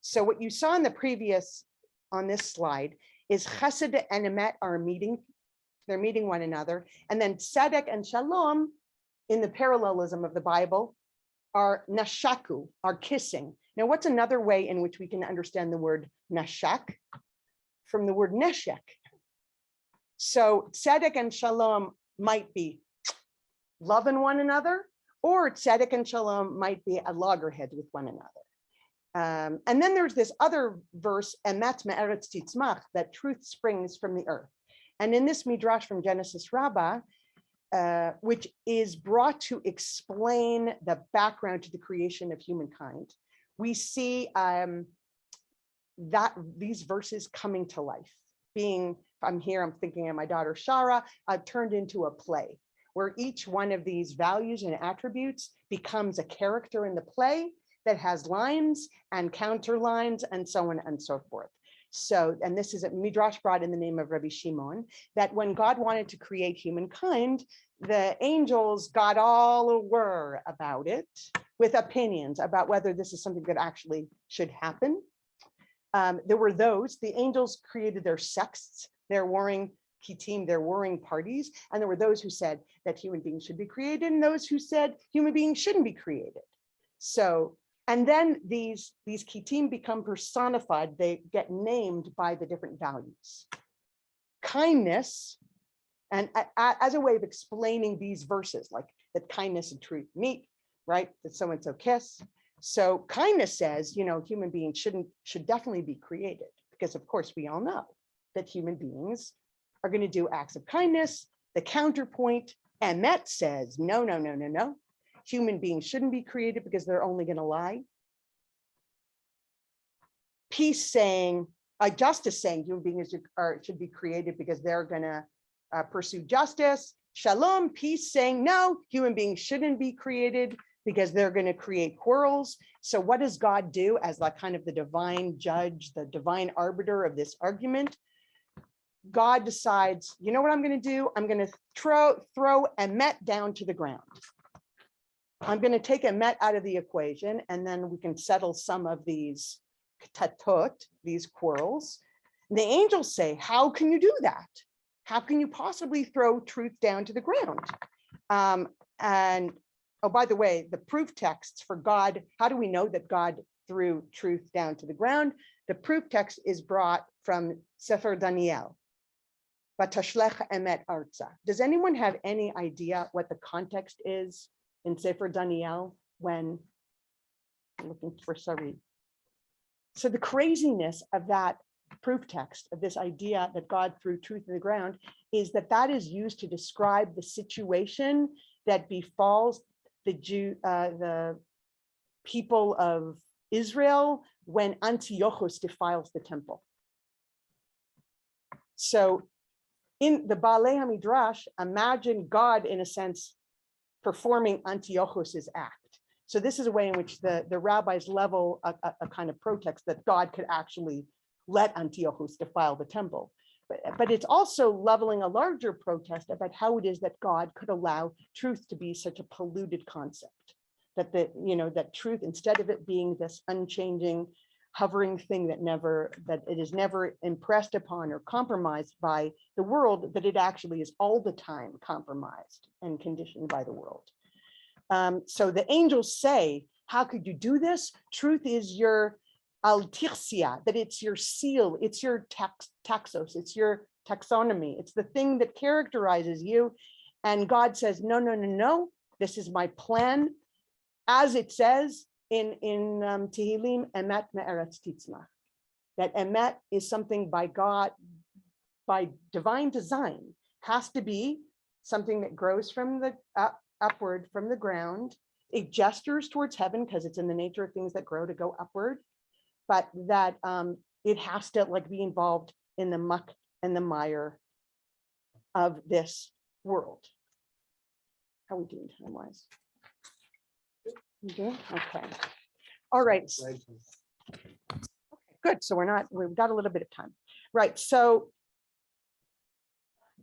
So what you saw in the previous, on this slide, is chesed and emet are meeting, they're meeting one another. And then tzedek and shalom, in the parallelism of the Bible, are nashaku, are kissing. Now, what's another way in which we can understand the word nashak? From the word neshek. So tzedek and shalom might be loving one another, or tzedek and shalom might be at loggerheads with one another. And then there's this other verse, emet me'eretz titzmach, that truth springs from the earth. And in this midrash from Genesis Rabbi, which is brought to explain the background to the creation of humankind, we see that these verses coming to life, being, I'm thinking of my daughter Shara, turned into a play, where each one of these values and attributes becomes a character in the play that has lines and counter lines and so on and so forth. So, and this is a midrash brought in the name of Rabbi Shimon, that when God wanted to create humankind, the angels got all a whir about it with opinions about whether this is something that actually should happen. There were those, the angels created their sects, their warring team, their warring parties, and there were those who said that human beings should be created, and those who said human beings shouldn't be created. So, and then these team become personified, they get named by the different values. Kindness, and as a way of explaining these verses, like that kindness and truth meet, right? That so-and-so kiss. So kindness says, you know, human beings should definitely be created, because of course we all know that human beings are going to do acts of kindness. The counterpoint, Emet, says, no, no, no, no, no. Human beings shouldn't be created because they're only going to lie. Peace saying, justice saying human beings should be created because they're going to pursue justice. Shalom, peace saying, no, human beings shouldn't be created because they're going to create quarrels. So what does God do as like kind of the divine judge, the divine arbiter of this argument? God decides, you know what I'm going to do? I'm going to throw Emet down to the ground. I'm going to take Emet out of the equation, and then we can settle some of these tatot, these quarrels. And the angels say, how can you do that? How can you possibly throw truth down to the ground? And oh, by the way, the proof texts for God, how do we know that God threw truth down to the ground? The proof text is brought from Sefer Daniel. Does anyone have any idea what the context is in Sefer Daniel when I'm looking for sorry? So the craziness of that proof text, of this idea that God threw truth to the ground, is that is used to describe the situation that befalls the people of Israel when Antiochus defiles the temple. So in the Baalei HaMidrash, imagine God, in a sense, performing Antiochus's act. So this is a way in which the rabbis level a kind of protest that God could actually let Antiochus defile the temple. But it's also leveling a larger protest about how it is that God could allow truth to be such a polluted concept. That truth, instead of it being this unchanging, hovering thing that it is never impressed upon or compromised by the world, that it actually is all the time compromised and conditioned by the world. So the angels say, how could you do this? Truth is your altirsia, that it's your seal, it's your taxos, it's your taxonomy, it's the thing that characterizes you. And God says, no, no, no, no, this is my plan. As it says in Tehillim, emet me'eretz titzmach, that emet is something by God, by divine design, has to be something that grows from the upward from the ground. It gestures towards heaven because it's in the nature of things that grow to go upward, but that it has to be involved in the muck and the mire of this world. How are we doing time-wise? Okay. All right. Good. So we've got a little bit of time. Right. So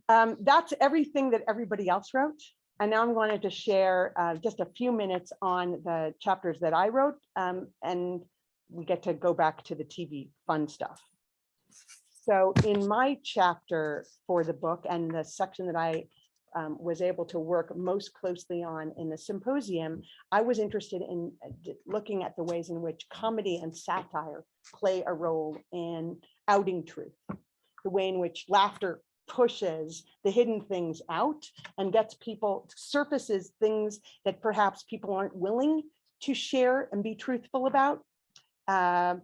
that's everything that everybody else wrote. And now I'm going to share just a few minutes on the chapters that I wrote, and we get to go back to the TV fun stuff. So in my chapter for the book, and the section that I was able to work most closely on in the symposium, I was interested in looking at the ways in which comedy and satire play a role in outing truth, the way in which laughter pushes the hidden things out and gets people, surfaces things that perhaps people aren't willing to share and be truthful about. I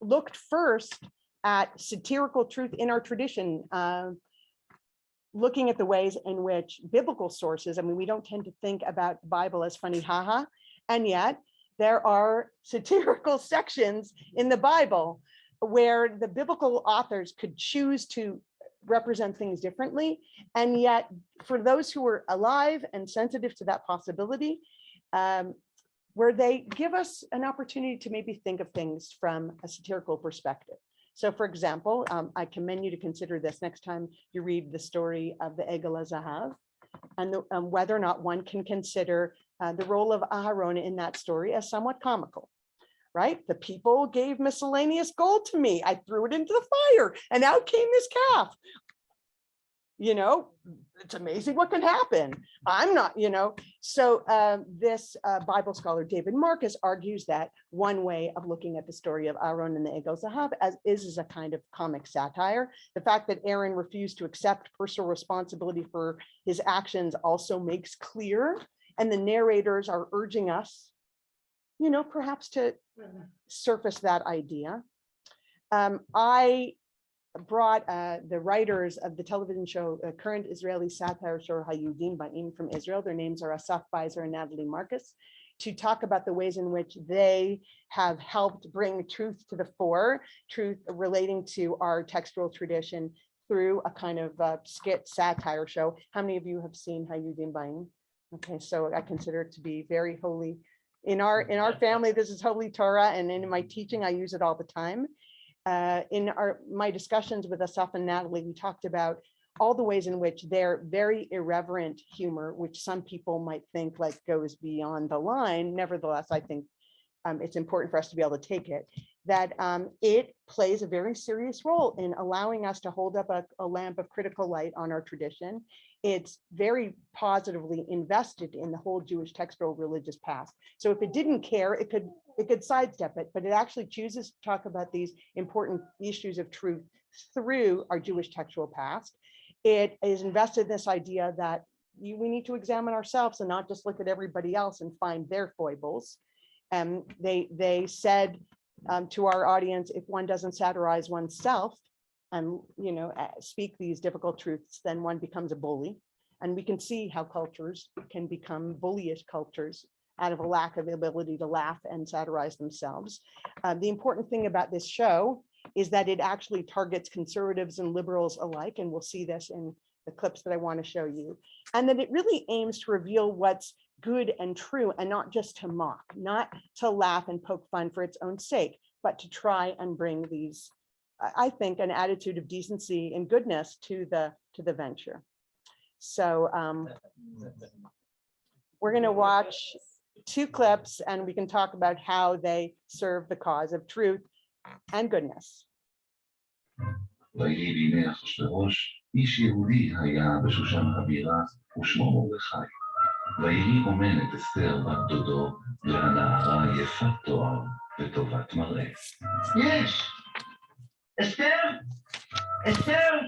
looked first at satirical truth in our tradition, looking at the ways in which biblical sources, I mean, we don't tend to think about the Bible as funny, haha, and yet there are satirical sections in the Bible where the biblical authors could choose to represent things differently. And yet for those who were alive and sensitive to that possibility, where they give us an opportunity to maybe think of things from a satirical perspective. So for example, I commend you to consider this next time you read the story of the Egel HaZahav, and whether or not one can consider the role of Aharon in that story as somewhat comical. Right? The people gave miscellaneous gold to me. I threw it into the fire and out came this calf. You know, it's amazing what can happen. I'm not, you know. So this Bible scholar, David Marcus, argues that one way of looking at the story of Aaron and the Egel Zahav is a kind of comic satire. The fact that Aaron refused to accept personal responsibility for his actions also makes clear, and the narrators are urging us, you know, perhaps to surface that idea. I brought the writers of the television show, current Israeli satire show Hayudim Ba'im from Israel. Their names are Asaf Beiser and Natalie Marcus, to talk about the ways in which they have helped bring truth to the fore, truth relating to our textual tradition through a kind of skit satire show. How many of you have seen Hayudim Ba'im? Okay, so I consider it to be very holy. In our family, this is holy Torah, and in my teaching, I use it all the time. In my discussions with Asaf and Natalie, we talked about all the ways in which their very irreverent humor, which some people might think like goes beyond the line, nevertheless, I think it's important for us to be able to take it, that it plays a very serious role in allowing us to hold up a lamp of critical light on our tradition. It's very positively invested in the whole Jewish textual religious past. So if it didn't care, it could sidestep it, but it actually chooses to talk about these important issues of truth through our Jewish textual past. It is invested in this idea that we need to examine ourselves and not just look at everybody else and find their foibles. And they said to our audience, if one doesn't satirize oneself and, you know, speak these difficult truths, then one becomes a bully. And we can see how cultures can become bullyish cultures out of a lack of ability to laugh and satirize themselves. The important thing about this show is that it actually targets conservatives and liberals alike, and we'll see this in the clips that I want to show you. And that it really aims to reveal what's good and true, and not just to mock, not to laugh and poke fun for its own sake, but to try and bring these, I think, an attitude of decency and goodness to the venture. So we're going to watch 2 clips, and we can talk about how they serve the cause of truth and goodness. ויהי בימי אחשוורוש, איש יהודי היה בשושן הבירה, ושמו מרדכי. ויהי אומנת אסתר בת דודו, והנערה יפת תואר וטובת מראה. יש! אסתר! אסתר!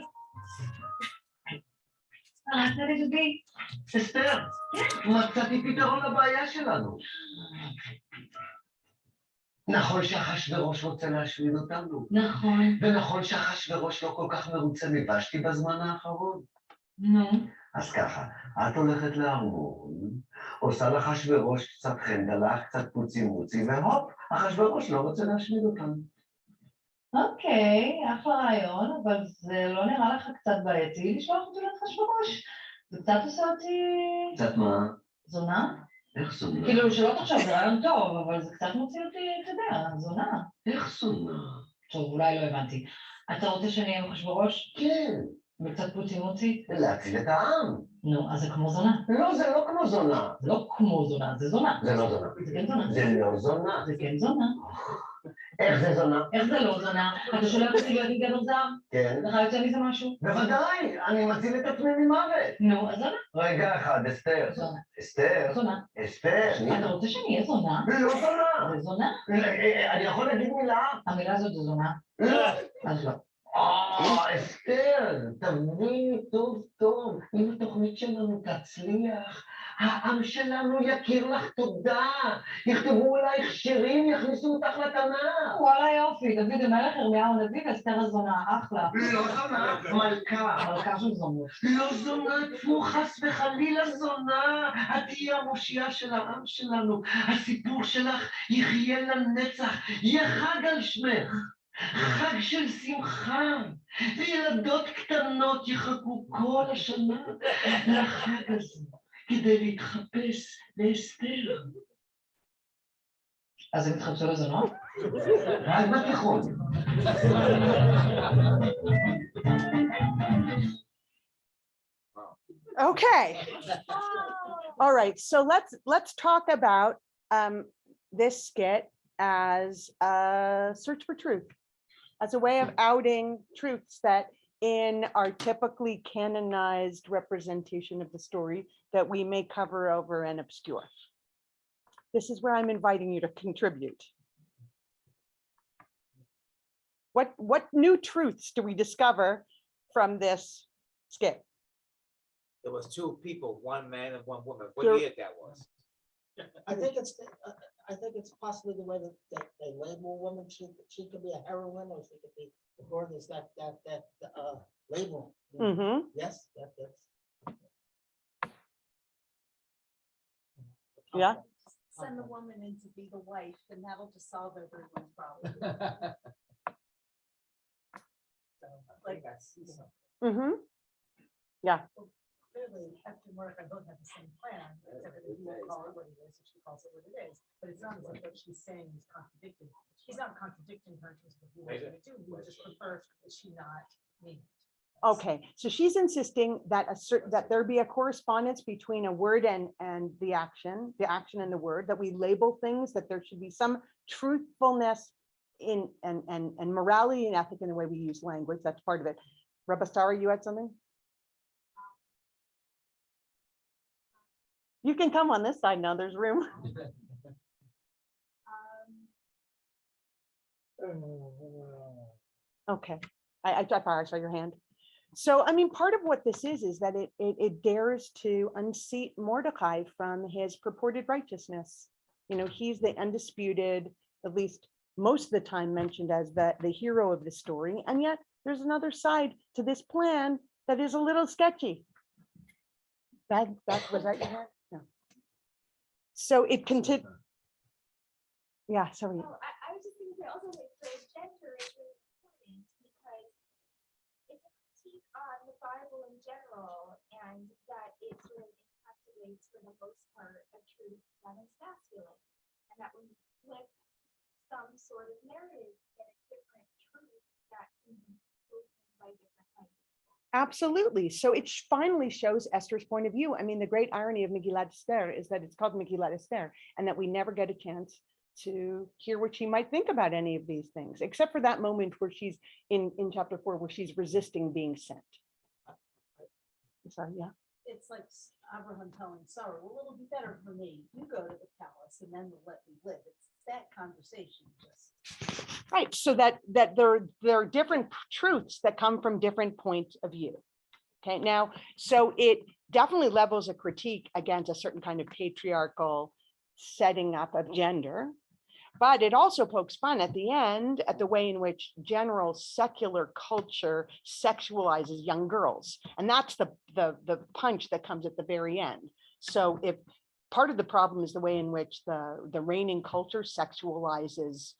תן לי דודי. אסתר, מצאתי פתרון לבעיה שלנו. נכון שאחשוורוש רוצה להשמיד אותנו. נכון. ונכון שאחשוורוש לא כל כך מרוצה מבשתי בזמן האחרון. נו. אז ככה, את הולכת לארמון, עושה לאחשוורוש קצת חנדלה, קצת פוצי מוצי, והופ, אחשוורוש לא רוצה להשמיד אותנו. אוקיי, אחלה רעיון, אבל זה לא נראה לך קצת בעייתי לשלוח אותי לאחשוורוש? זה קצת עושה אותי... קצת מה? זונה? איך זונה? כאילו שלא תחשוב, זה רעיון טוב, אבל זה קצת מוציא אותי, אתה יודע, זונה. איך זונה? טוב, אולי לא הבנתי. אתה רוצה שאני אהיה אחשוורוש? כן. וקצת פוצי מוצי? להציל את העם. נו, אז זה כמו זונה. לא, זה לא כמו זונה. זה לא כמו זונה, זה זונה. זה לא זונה. זה כן זונה. זה לא זונה. זה כן זונה. איך זה זונה? איך זה לא זונה? אתה שולח אותי להיות עם גבר זר? כן. לך יוצא מזה משהו? בוודאי, אני מציל את עצמי ממוות. נו, אז זונה. רגע אחד, אסתר. זונה. אסתר. זונה. אסתר. אתה רוצה שאני אהיה זונה? לא זונה. זה זונה? אני יכול להגיד מילה? המילה הזאת זה זונה? לא. אז לא. אסתר, תביני טוב טוב, אם התוכנית שלנו תצליח, העם שלנו יכיר לך תודה, יכתבו עלייך שירים, יכניסו אותך לתנ"ך. וואלה יופי, דוד המלך, ירמיהו הנביא ואסתר הזונה, אחלה. לא זונה, מלכה. מלכה של זונות. לא זונה, תפו חס וחלילה זונה, את תהיי המושיעה של העם שלנו, הסיפור שלך יחיה לנצח, יהיה חג על שמך. חג של שמחה, וילדות קטנות יחכו כל השנה לחג הזה, כדי להתחפש לאסתר. אז הם התחדשו לזונות? רק בתיכון. Okay. All right. So let's talk about this skit as a search for truth, as a way of outing truths that in our typically canonized representation of the story that we may cover over and obscure. This is where I'm inviting you to contribute. What new truths do we discover from this skit? There was two people, one man and one woman. There- What year that was? I think it's possibly the way that they label women. She could be a heroine, or she could be, according to that label. Mhm. Yes, that's. Yeah. Send the woman in to be the wife, and that'll just solve everyone's problem. Like that's. Mhm. Clearly, Captain Mark, I both have the same plan, except that you won't call it what it is, and she calls it what it is. But it's not as if what she's saying is contradicting. She's not contradicting her in terms of what we're going to do. We just prefer that she not me. Okay, so she's insisting that that there be a correspondence between a word and the action and the word, that we label things, that there should be some truthfulness in and morality and ethic in the way we use language. That's part of it. Rabbi, you had something? You can come on this side now, there's room. Okay, I saw your hand. So, I mean, part of what this is that it dares to unseat Mordecai from his purported righteousness. You know, he's the undisputed, at least most of the time mentioned as the hero of the story. And yet there's another side to this plan that is a little sketchy. That was that your hand? No. So it continued. Yeah, sorry. Oh, I was just going to say also that the gender is really important because it's a critique on the Bible in general, and that it sort of encapsulates for the most part a truth that is masculine, and that when you flip some sort of narrative, get a different truth that can be spoken by different kinds of people. Absolutely. So it finally shows Esther's point of view. I mean, the great irony of Megillat Esther is that it's called Megillat Esther, and that we never get a chance to hear what she might think about any of these things, except for that moment where she's in chapter 4, where she's resisting being sent. Sorry, yeah. It's like Abraham telling Sarah, well, it'll be better for me. You go to the palace and then we'll let me live. It's that conversation just. Right. So that there are different truths that come from different points of view. Okay. Now, so it definitely levels a critique against a certain kind of patriarchal setting up of gender. But it also pokes fun at the end at the way in which general secular culture sexualizes young girls. And that's the punch that comes at the very end. So if part of the problem is the way in which the reigning culture sexualizes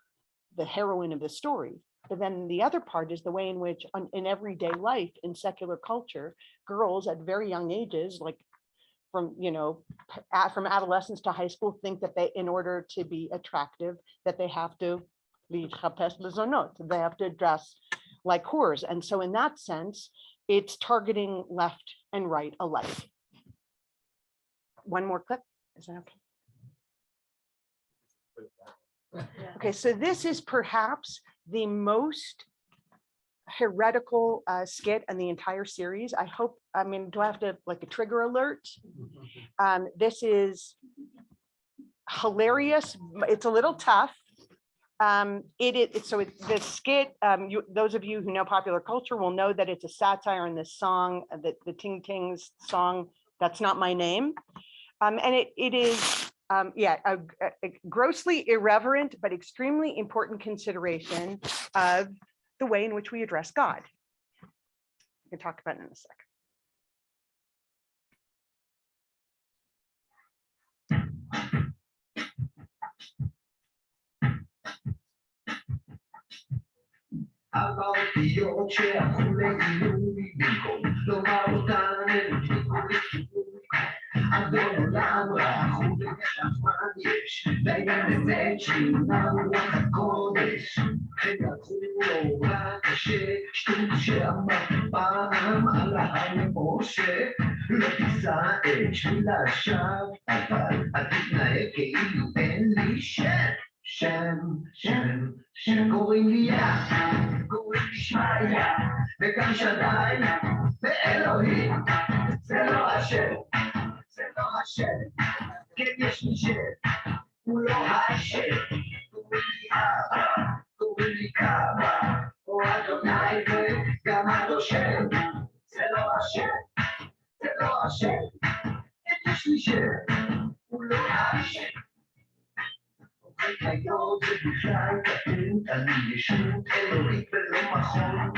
the heroine of the story, but then the other part is the way in which in everyday life in secular culture, girls at very young ages, like from adolescence to high school, think that they, in order to be attractive, that they have to they have to dress like whores. And so in that sense, it's targeting left and right alike. One more clip, is that okay? Okay, so this is perhaps the most heretical skit in the entire series. I hope, I mean, do I have to like a trigger alert? This is hilarious. It's a little tough. The skit, those of you who know popular culture will know that it's a satire in this song, the Ting Tings song, That's Not My Name. And it is, a grossly irreverent, but extremely important consideration of the way in which we address God. We can talk about it in a second. האותיות שהפכו לגילוי במקום לומר אותן הם הפכו לכיווי אדון עולם רחום ונשמן יש, לעניין הזה שינה רוח הקודש. הם לקחו נורא קשה, שטות שאמר פעם על ההר למשה, לא תישא אש ולשווא, אבל אל תתנהג כאילו אין לי שם קוראים לי קוראים לי שמעיה, וגם שדי, ואלוהים, זה לא השם, כן יש לי שם, הוא לא השם, קוראים לי אבא, קוראים לי קבא, או אדוני וגם אדושם, זה לא השם, כן יש לי שם, הוא לא השם. היום זה בכלל כתוב על ישות אלוהית ולא מכון,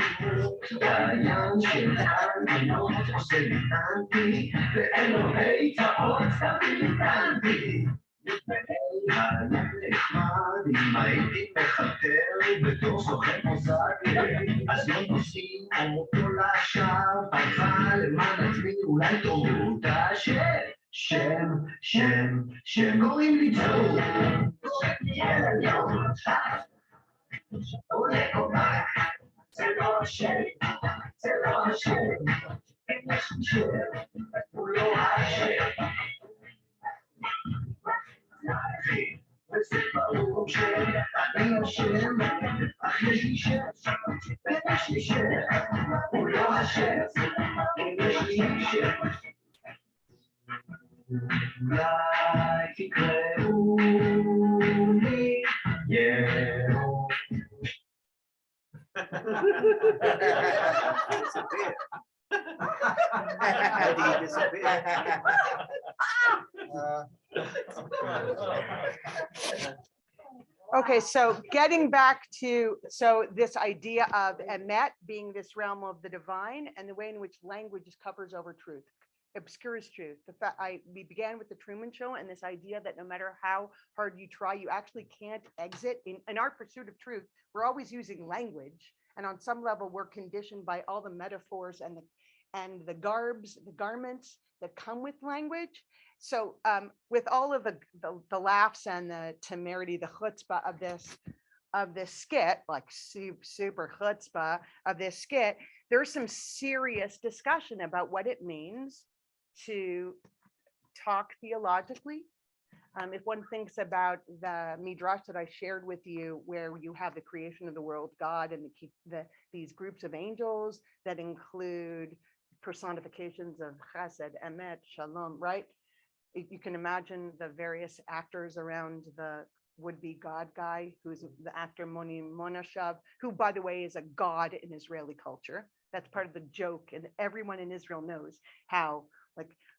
והים של העליונות עושה לי אנטי, ואלוהי צעות סתמי לי אנטי. היה נחמד אם הייתי מחתר בתור סוכן מוסד, אז לא נוסעים אותו לשווא, אבל למען עצמי אולי תאמרו את שם קוראים לי צור, קוראים לי אלוהים, עולה קומה, זה לא השם, אין יש לי שם, הוא לא השם. וזה ברור שאני השם, אך יש לי שם, יש לי שם, הוא לא השם, יש לי שם. אולי תקראו לי יהו. Okay, so getting back to, this idea of emet being this realm of the divine and the way in which language covers over truth, obscures truth. We began with the Truman Show and this idea that no matter how hard you try, you actually can't exit. In our pursuit of truth, we're always using language. And on some level, we're conditioned by all the metaphors and the garments that come with language. So with all of the laughs and the temerity, the chutzpah of this skit, like super chutzpah of this skit, there's some serious discussion about what it means to talk theologically. If one thinks about the midrash that I shared with you, where you have the creation of the world, God, and these groups of angels that include personifications of chesed, emet, shalom, right? You can imagine the various actors around the would-be God guy, who's the actor Moni Monashav, who, by the way, is a god in Israeli culture. That's part of the joke, and everyone in Israel knows how,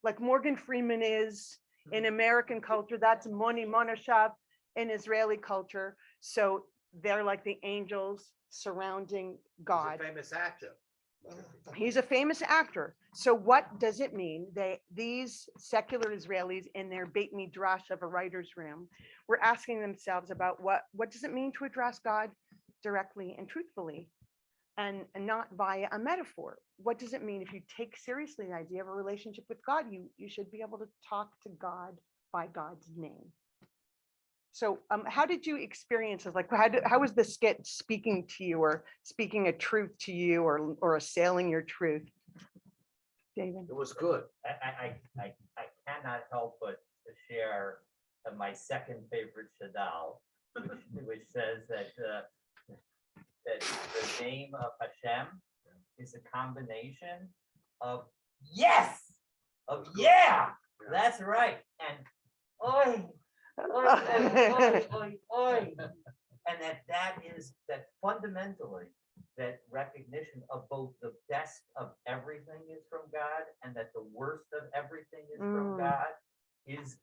like Morgan Freeman is in American culture, that's Moni Monashav in Israeli culture. So they're like the angels surrounding God. He's a famous actor. He's a famous actor. So what does it mean? These secular Israelis in their Beit Midrash of a writer's room were asking themselves about what does it mean to address God directly and truthfully and not via a metaphor? What does it mean if you take seriously the idea of a relationship with God? You should be able to talk to God by God's name. So how did you experience it? Like, how was the skit speaking to you, or speaking a truth to you, or assailing your truth? David? It was good. I cannot help but to share my second favorite shadal, which says that the name of Hashem is a combination of yes, of yeah, that's right, and oi. Oy. And that fundamentally, that recognition of both the best of everything is from God and that the worst of everything is from God is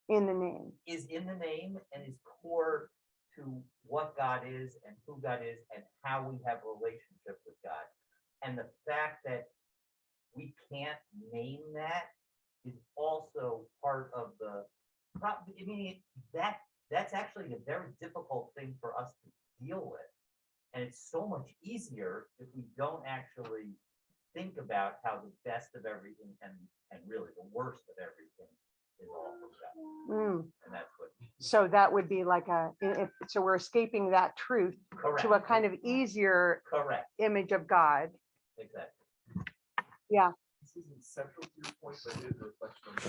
in the name. And is core to what God is and who God is and how we have a relationship with God. And the fact that we can't name that is also part of the problem. I mean, that's actually a very difficult thing for us to deal with. And it's so much easier if we don't actually think about how the best of everything and really the worst of everything is all from God. Mm. And that's what. So that would be like so we're escaping that truth Correct. to a kind of easier Correct, image of God. exactly. This isn't central to your point, but it is a reflection on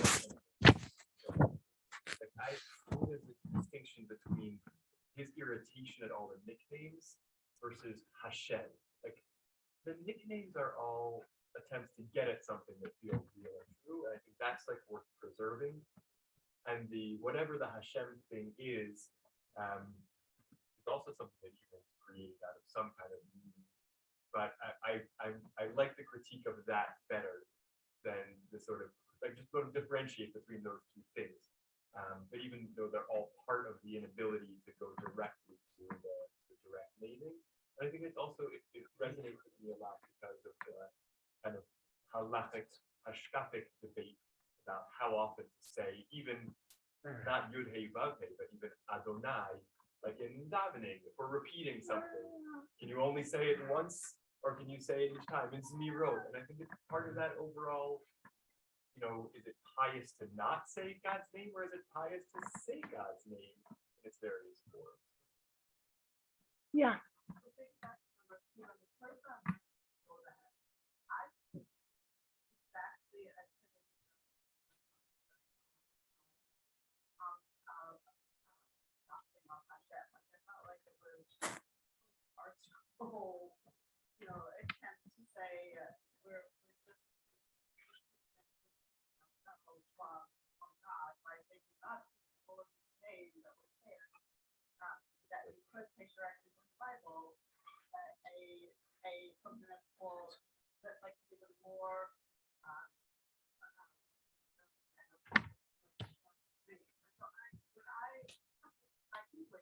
something. Like I think there's a distinction between his irritation at all the nicknames versus Hashem. Like the nicknames are all attempts to get at something that feels real and true, and I think that's like worth preserving. And the whatever the Hashem thing is, it's also something that humans create out of some kind of meaning. But I like the critique of that better than the sort of like just sort of differentiate between those two things. But even though they're all part of the inability to go directly to the direct naming, I think it's also it resonates with me a lot because of the kind of halachic, hashkafic debate about how often to say even not Yud Hey Vav Hey, but even Adonai, like in davening, if we're repeating something, can you only say it once? Or can you say it each time? It's Mirot. And I think it's part of that overall, is it pious to not say God's name, or is it pious to say God's name in its various forms? Yeah. Whole, attempt to say we're just from God by taking up all of these names that we're sharing. That we could take directly from the Bible, something that's more that like even more.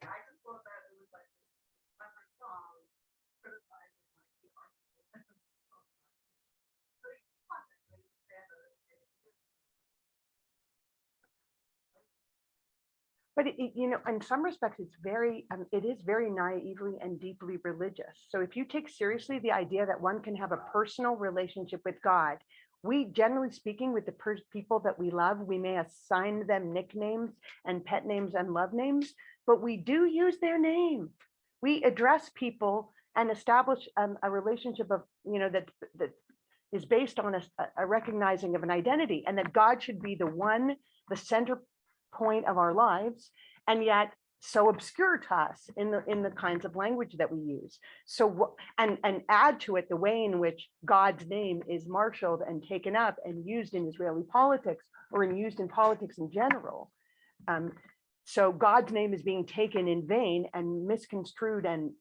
I just thought that it was like this clever song. But in some respects, it is very naively and deeply religious. So if you take seriously the idea that one can have a personal relationship with God, we, generally speaking, with the people that we love, we may assign them nicknames and pet names and love names, but we do use their name. We address people and establish a relationship of, that is based on a recognizing of an identity, and that God should be the center point of our lives, and yet so obscure to us in the kinds of language that we use. So and add to it the way in which God's name is marshaled and taken up and used in Israeli politics, or used in politics in general. So God's name is being taken in vain and misconstrued and,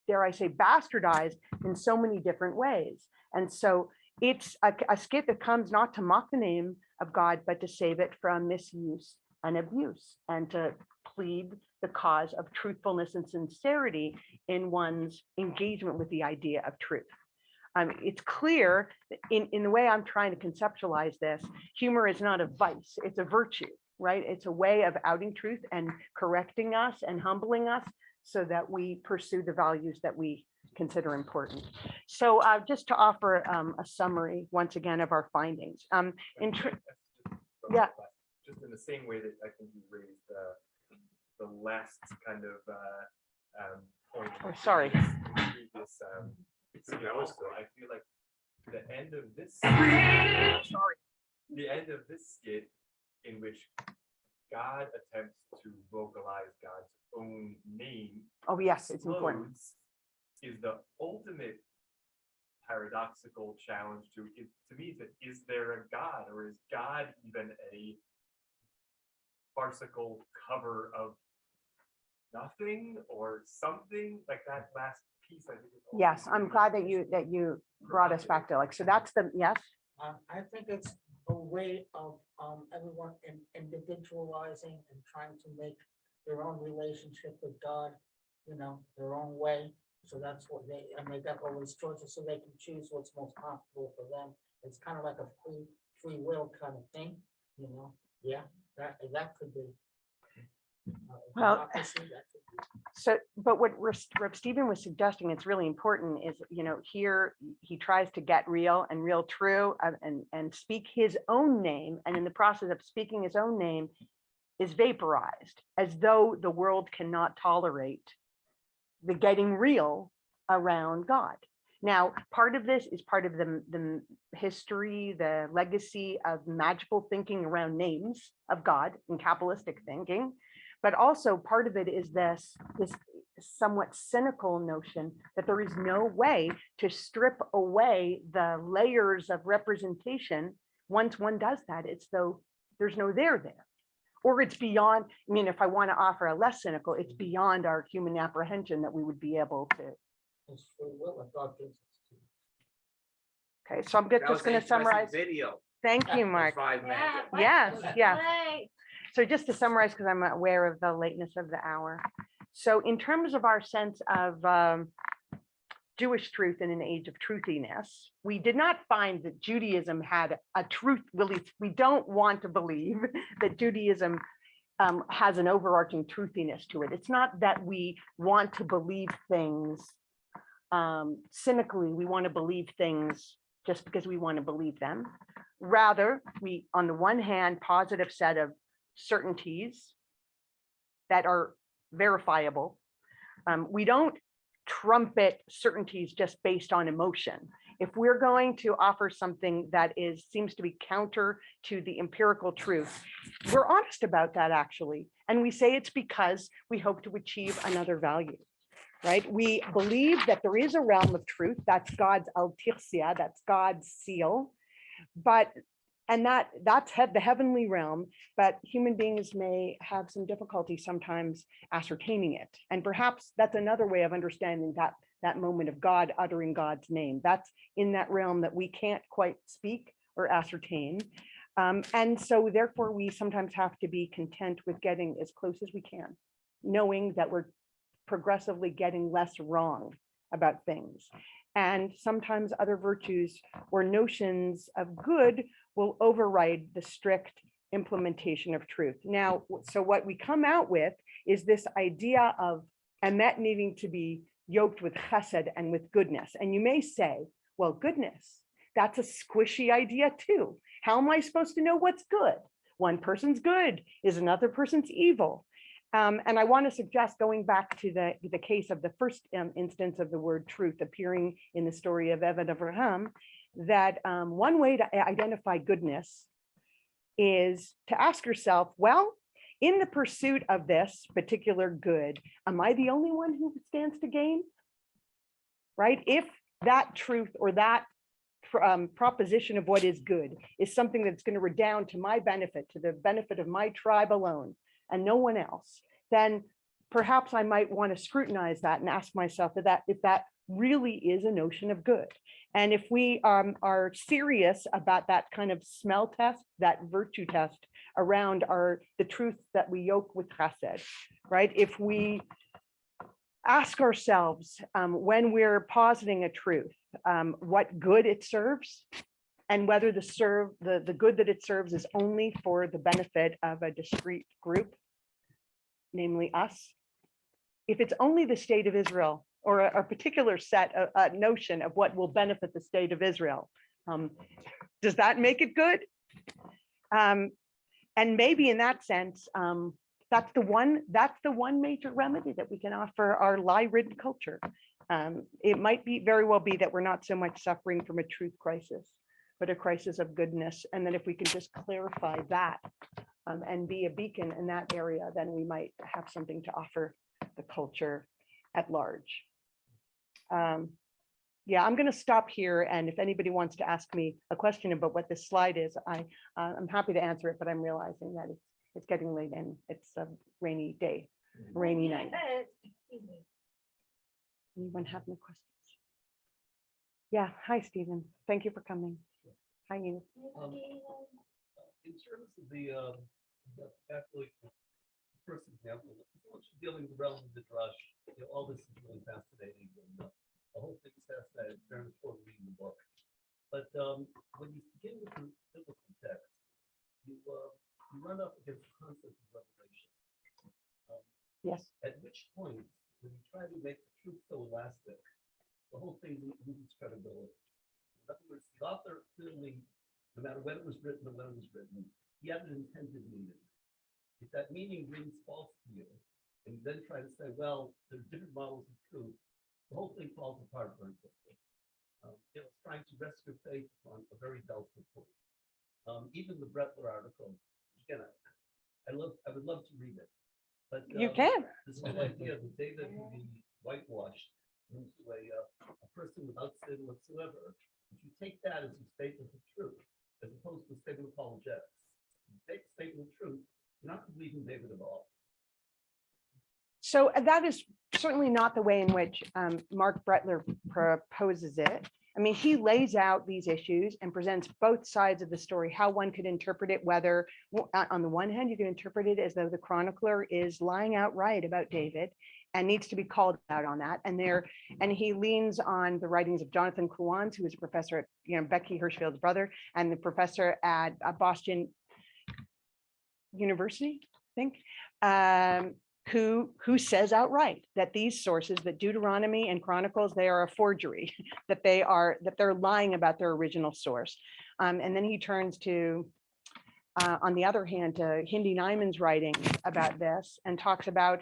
dare I say, bastardized in so many different ways. And so it's a skit that comes not to mock the name of God, but to save it from misuse and abuse, and to plead the cause of truthfulness and sincerity in one's engagement with the idea of truth. It's clear in the way I'm trying to conceptualize this, humor is not a vice, it's a virtue, right? It's a way of outing truth and correcting us and humbling us so that we pursue the values that we consider important. So just to offer a summary once again of our findings. Yeah. Just in the same way that I think you raised the last kind of point. Oh, sorry. Previous, also, I feel like the end of this. Sorry. The end of this skit, in which God attempts to vocalize God's own name. Oh yes, it's important. Is the ultimate paradoxical challenge to me that is there a God, or is God even a farcical cover of nothing or something like that last piece? I think. Yes, I'm glad that you brought us back to so that's yes. I think it's a way of everyone individualizing and trying to make their own relationship with God, their own way. So that's what they got all these choices, so they can choose what's most comfortable for them. It's kind of like a free will kind of thing, Yeah, that could be. Well, democracy, that could be- So, but what Reb Stephen was suggesting, it's really important is, here he tries to get real and real true and speak his own name. And in the process of speaking his own name is vaporized as though the world cannot tolerate the getting real around God. Now, part of this is part of the history, the legacy of magical thinking around names of God and Kabbalistic thinking. But also part of it is this somewhat cynical notion that there is no way to strip away the layers of representation. Once one does that, it's though there's no there. Or it's beyond, if I want to offer a less cynical, it's beyond our human apprehension that we would be able to. It's free will, and God gives us to. Okay, so I'm just going to summarize. Video. Thank you, Mark. 5 minutes. Yes, yeah. So just to summarize, because I'm aware of the lateness of the hour. So in terms of our sense of Jewish truth in an age of truthiness, we did not find that Judaism had a truth. We don't want to believe that Judaism has an overarching truthiness to it. It's not that we want to believe things cynically. We want to believe things just because we want to believe them. Rather, we, on the one hand, positive set of certainties that are verifiable. We don't trumpet certainties just based on emotion. If we're going to offer something that seems to be counter to the empirical truth, we're honest about that actually. And we say it's because we hope to achieve another value, right? We believe that there is a realm of truth, that's God's al-tirsia, that's God's seal, that's the heavenly realm, but human beings may have some difficulty sometimes ascertaining it. And perhaps that's another way of understanding that moment of God uttering God's name. That's in that realm that we can't quite speak or ascertain. And so therefore we sometimes have to be content with getting as close as we can, knowing that we're progressively getting less wrong about things. And sometimes other virtues or notions of good will override the strict implementation of truth. Now, so what we come out with is this idea of emet needing to be yoked with chesed and with goodness. And you may say, well, goodness, that's a squishy idea too. How am I supposed to know what's good? One person's good is another person's evil. And I want to suggest, going back to the case of the first instance of the word truth appearing in the story of Eved Avraham, that one way to identify goodness is to ask yourself, well, in the pursuit of this particular good, am I the only one who stands to gain? Right? If that truth or that proposition of what is good is something that's going to redound to my benefit, to the benefit of my tribe alone, and no one else, then perhaps I might want to scrutinize that and ask myself if that really is a notion of good. And if we are serious about that kind of smell test, that virtue test around the truth that we yoke with chesed, right? If we ask ourselves when we're positing a truth, what good it serves, and whether the good that it serves is only for the benefit of a discrete group, namely us. If it's only the state of Israel or a particular set, a notion of what will benefit the state of Israel, does that make it good? And maybe in that sense, that's the one major remedy that we can offer our lie-ridden culture. It might very well be that we're not so much suffering from a truth crisis, but a crisis of goodness. And then if we can just clarify that and be a beacon in that area, then we might have something to offer the culture at large. Yeah, I'm going to stop here. And if anybody wants to ask me a question about what this slide is, I'm happy to answer it, but I'm realizing that it's getting late and it's a rainy day, rainy night. Anyone have any questions? Yeah, hi, Stephen. Thank you for coming. Hi, you. In terms of the actually, first example, dealing with the realm of the drush, all this is really fascinating. And, the whole thing is fascinating. Very important reading the book. But when you begin with the biblical text, you run up against the concept of revelation. Yes. At which point, when you try to make the truth so elastic, the whole thing loses credibility. In other words, the author clearly, no matter when it was written or when it was written, he had an intended meaning. If that meaning rings false to you, and you then try to say, well, there's different models of truth, the whole thing falls apart very quickly. It's trying to rest your faith on a very doubtful point. Even the Brettler article, again, I would love to read it. But You can. this whole idea that David will be whitewashed into a person without sin whatsoever, if you take that as a statement of truth, as opposed to a statement of apologetics, you take a statement of truth, you're not believing David at all. So that is certainly not the way in which Mark Brettler proposes it. I mean, he lays out these issues and presents both sides of the story, how one could interpret it, whether on the one hand, you can interpret it as though the chronicler is lying outright about David and needs to be called out on that. And he leans on the writings of Jonathan Kluwans, who is a professor at, Becky Hirschfield's brother, and the professor at Boston University, I think, who says outright that these sources, that Deuteronomy and Chronicles, they are a forgery, that they're lying about their original source. And then he turns to, on the other hand, to Hindi Naiman's writings about this and talks about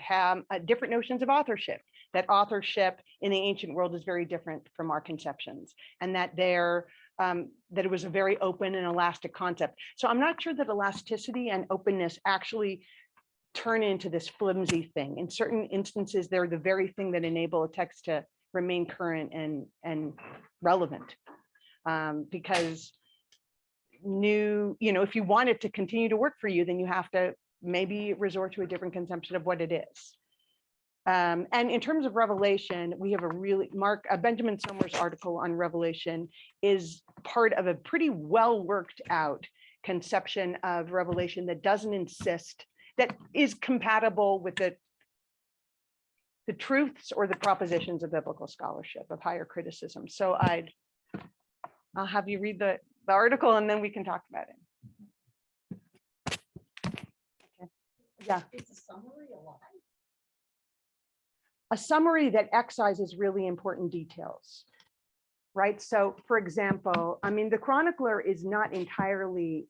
different notions of authorship, that authorship in the ancient world is very different from our conceptions, and that that it was a very open and elastic concept. So I'm not sure that elasticity and openness actually turn into this flimsy thing. In certain instances, they're the very thing that enable a text to remain current and relevant. Because if you want it to continue to work for you, then you have to maybe resort to a different conception of what it is. And in terms of Revelation, we have Benjamin Sommer's article on Revelation is part of a pretty well worked out conception of Revelation that doesn't insist, that is compatible with the truths or the propositions of biblical scholarship, of higher criticism. So I'll have you read the article and then we can talk about it. Okay. Yeah. It's a summary a lot. A summary that excises really important details, right? So for example, I mean, the chronicler is not entirely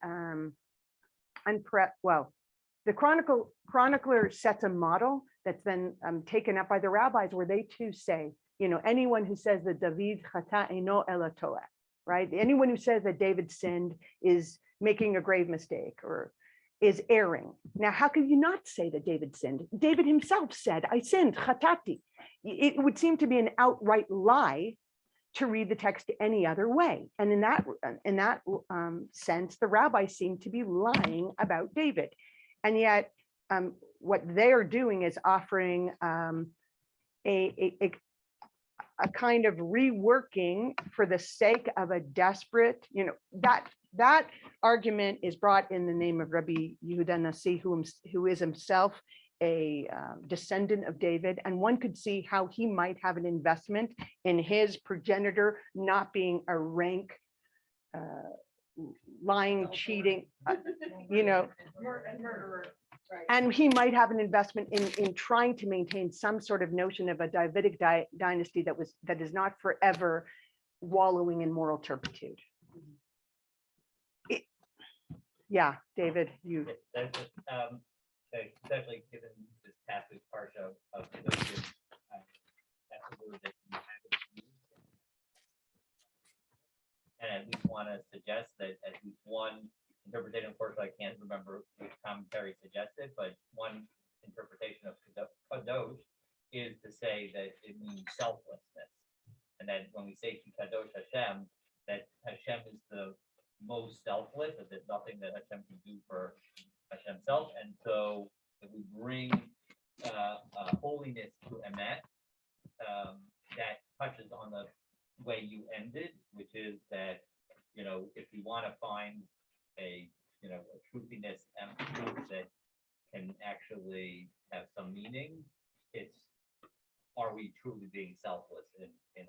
the chronicler sets a model that's then taken up by the rabbis, where they too say, anyone who says that David chata eno ela toeh, right? Anyone who says that David sinned is making a grave mistake or is erring. Now, how could you not say that David sinned? David himself said, I sinned, chatati. It would seem to be an outright lie to read the text any other way. And in that sense, the rabbis seem to be lying about David. And yet what they are doing is offering a kind of reworking for the sake of a desperate, that argument is brought in the name of Rabbi Yehuda Nasi, who is himself a descendant of David. And one could see how he might have an investment in his progenitor not being a rank, lying, cheating, Murderer. Right. And he might have an investment in trying to maintain some sort of notion of a Davidic dynasty that is not forever wallowing in moral turpitude. Yeah, David, you. Especially given this passage parsha of Kedoshim, that's a word that you haven't used. And I at least want to suggest that at least one interpretation, unfortunately, I can't remember which commentary suggested, but one interpretation of kadosh is to say that it means selflessness. And then when we say kadosh Hashem, that Hashem is the most selfless, that there's nothing that Hashem can do for Hashem self. And so if we bring holiness to Emet, that touches on the way you ended, which is that, if we want to find a truthiness and truth that can actually have some meaning, it's, are we truly being selfless in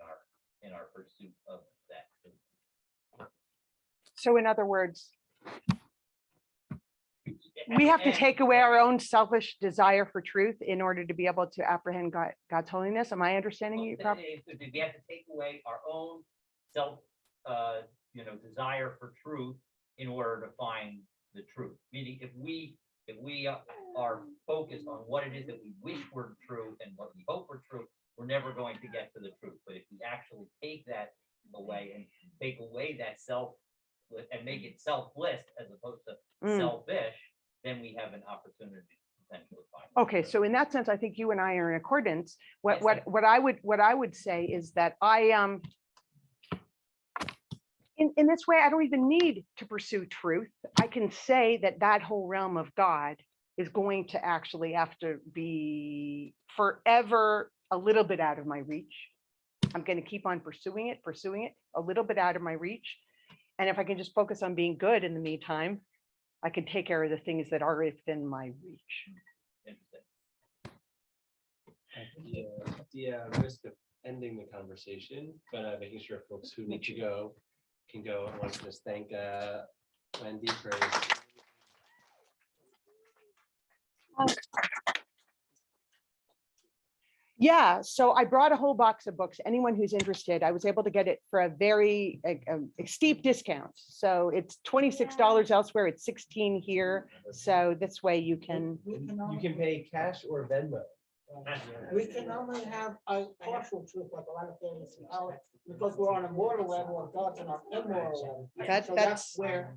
our pursuit of that truth? So in other words, We have to and- take away our own selfish desire for truth in order to be able to apprehend God's holiness. Am I understanding you Well, properly? We have to take away our own self, desire for truth in order to find the truth. Meaning, if we are focused on what it is that we wish were true and what we hope were true, we're never going to get to the truth. But if we actually take that away and take away that self and make it selfless as opposed to selfish, then we have an opportunity to potentially find. Okay, so in that sense, I think you and I are in accordance. Yes, What I would say is that I in this way, I don't even need to pursue truth. I can say that that whole realm of God is going to actually have to be forever a little bit out of my reach. I'm going to keep on pursuing it a little bit out of my reach. And if I can just focus on being good in the meantime, I can take care of the things that are within my reach. Interesting. At the risk of ending the conversation, but making sure folks who need to go can go. I want to just thank Wendy for Yeah, so I brought a whole box of books. Anyone who's interested, I was able to get it for a very steep discount. So it's $26 elsewhere, it's 16 here. So this way you can, You can pay cash or Venmo. We can only have a partial truth, like a lot of things, because we're on a moral level and God's on our immoral level. That- So that's- that's where,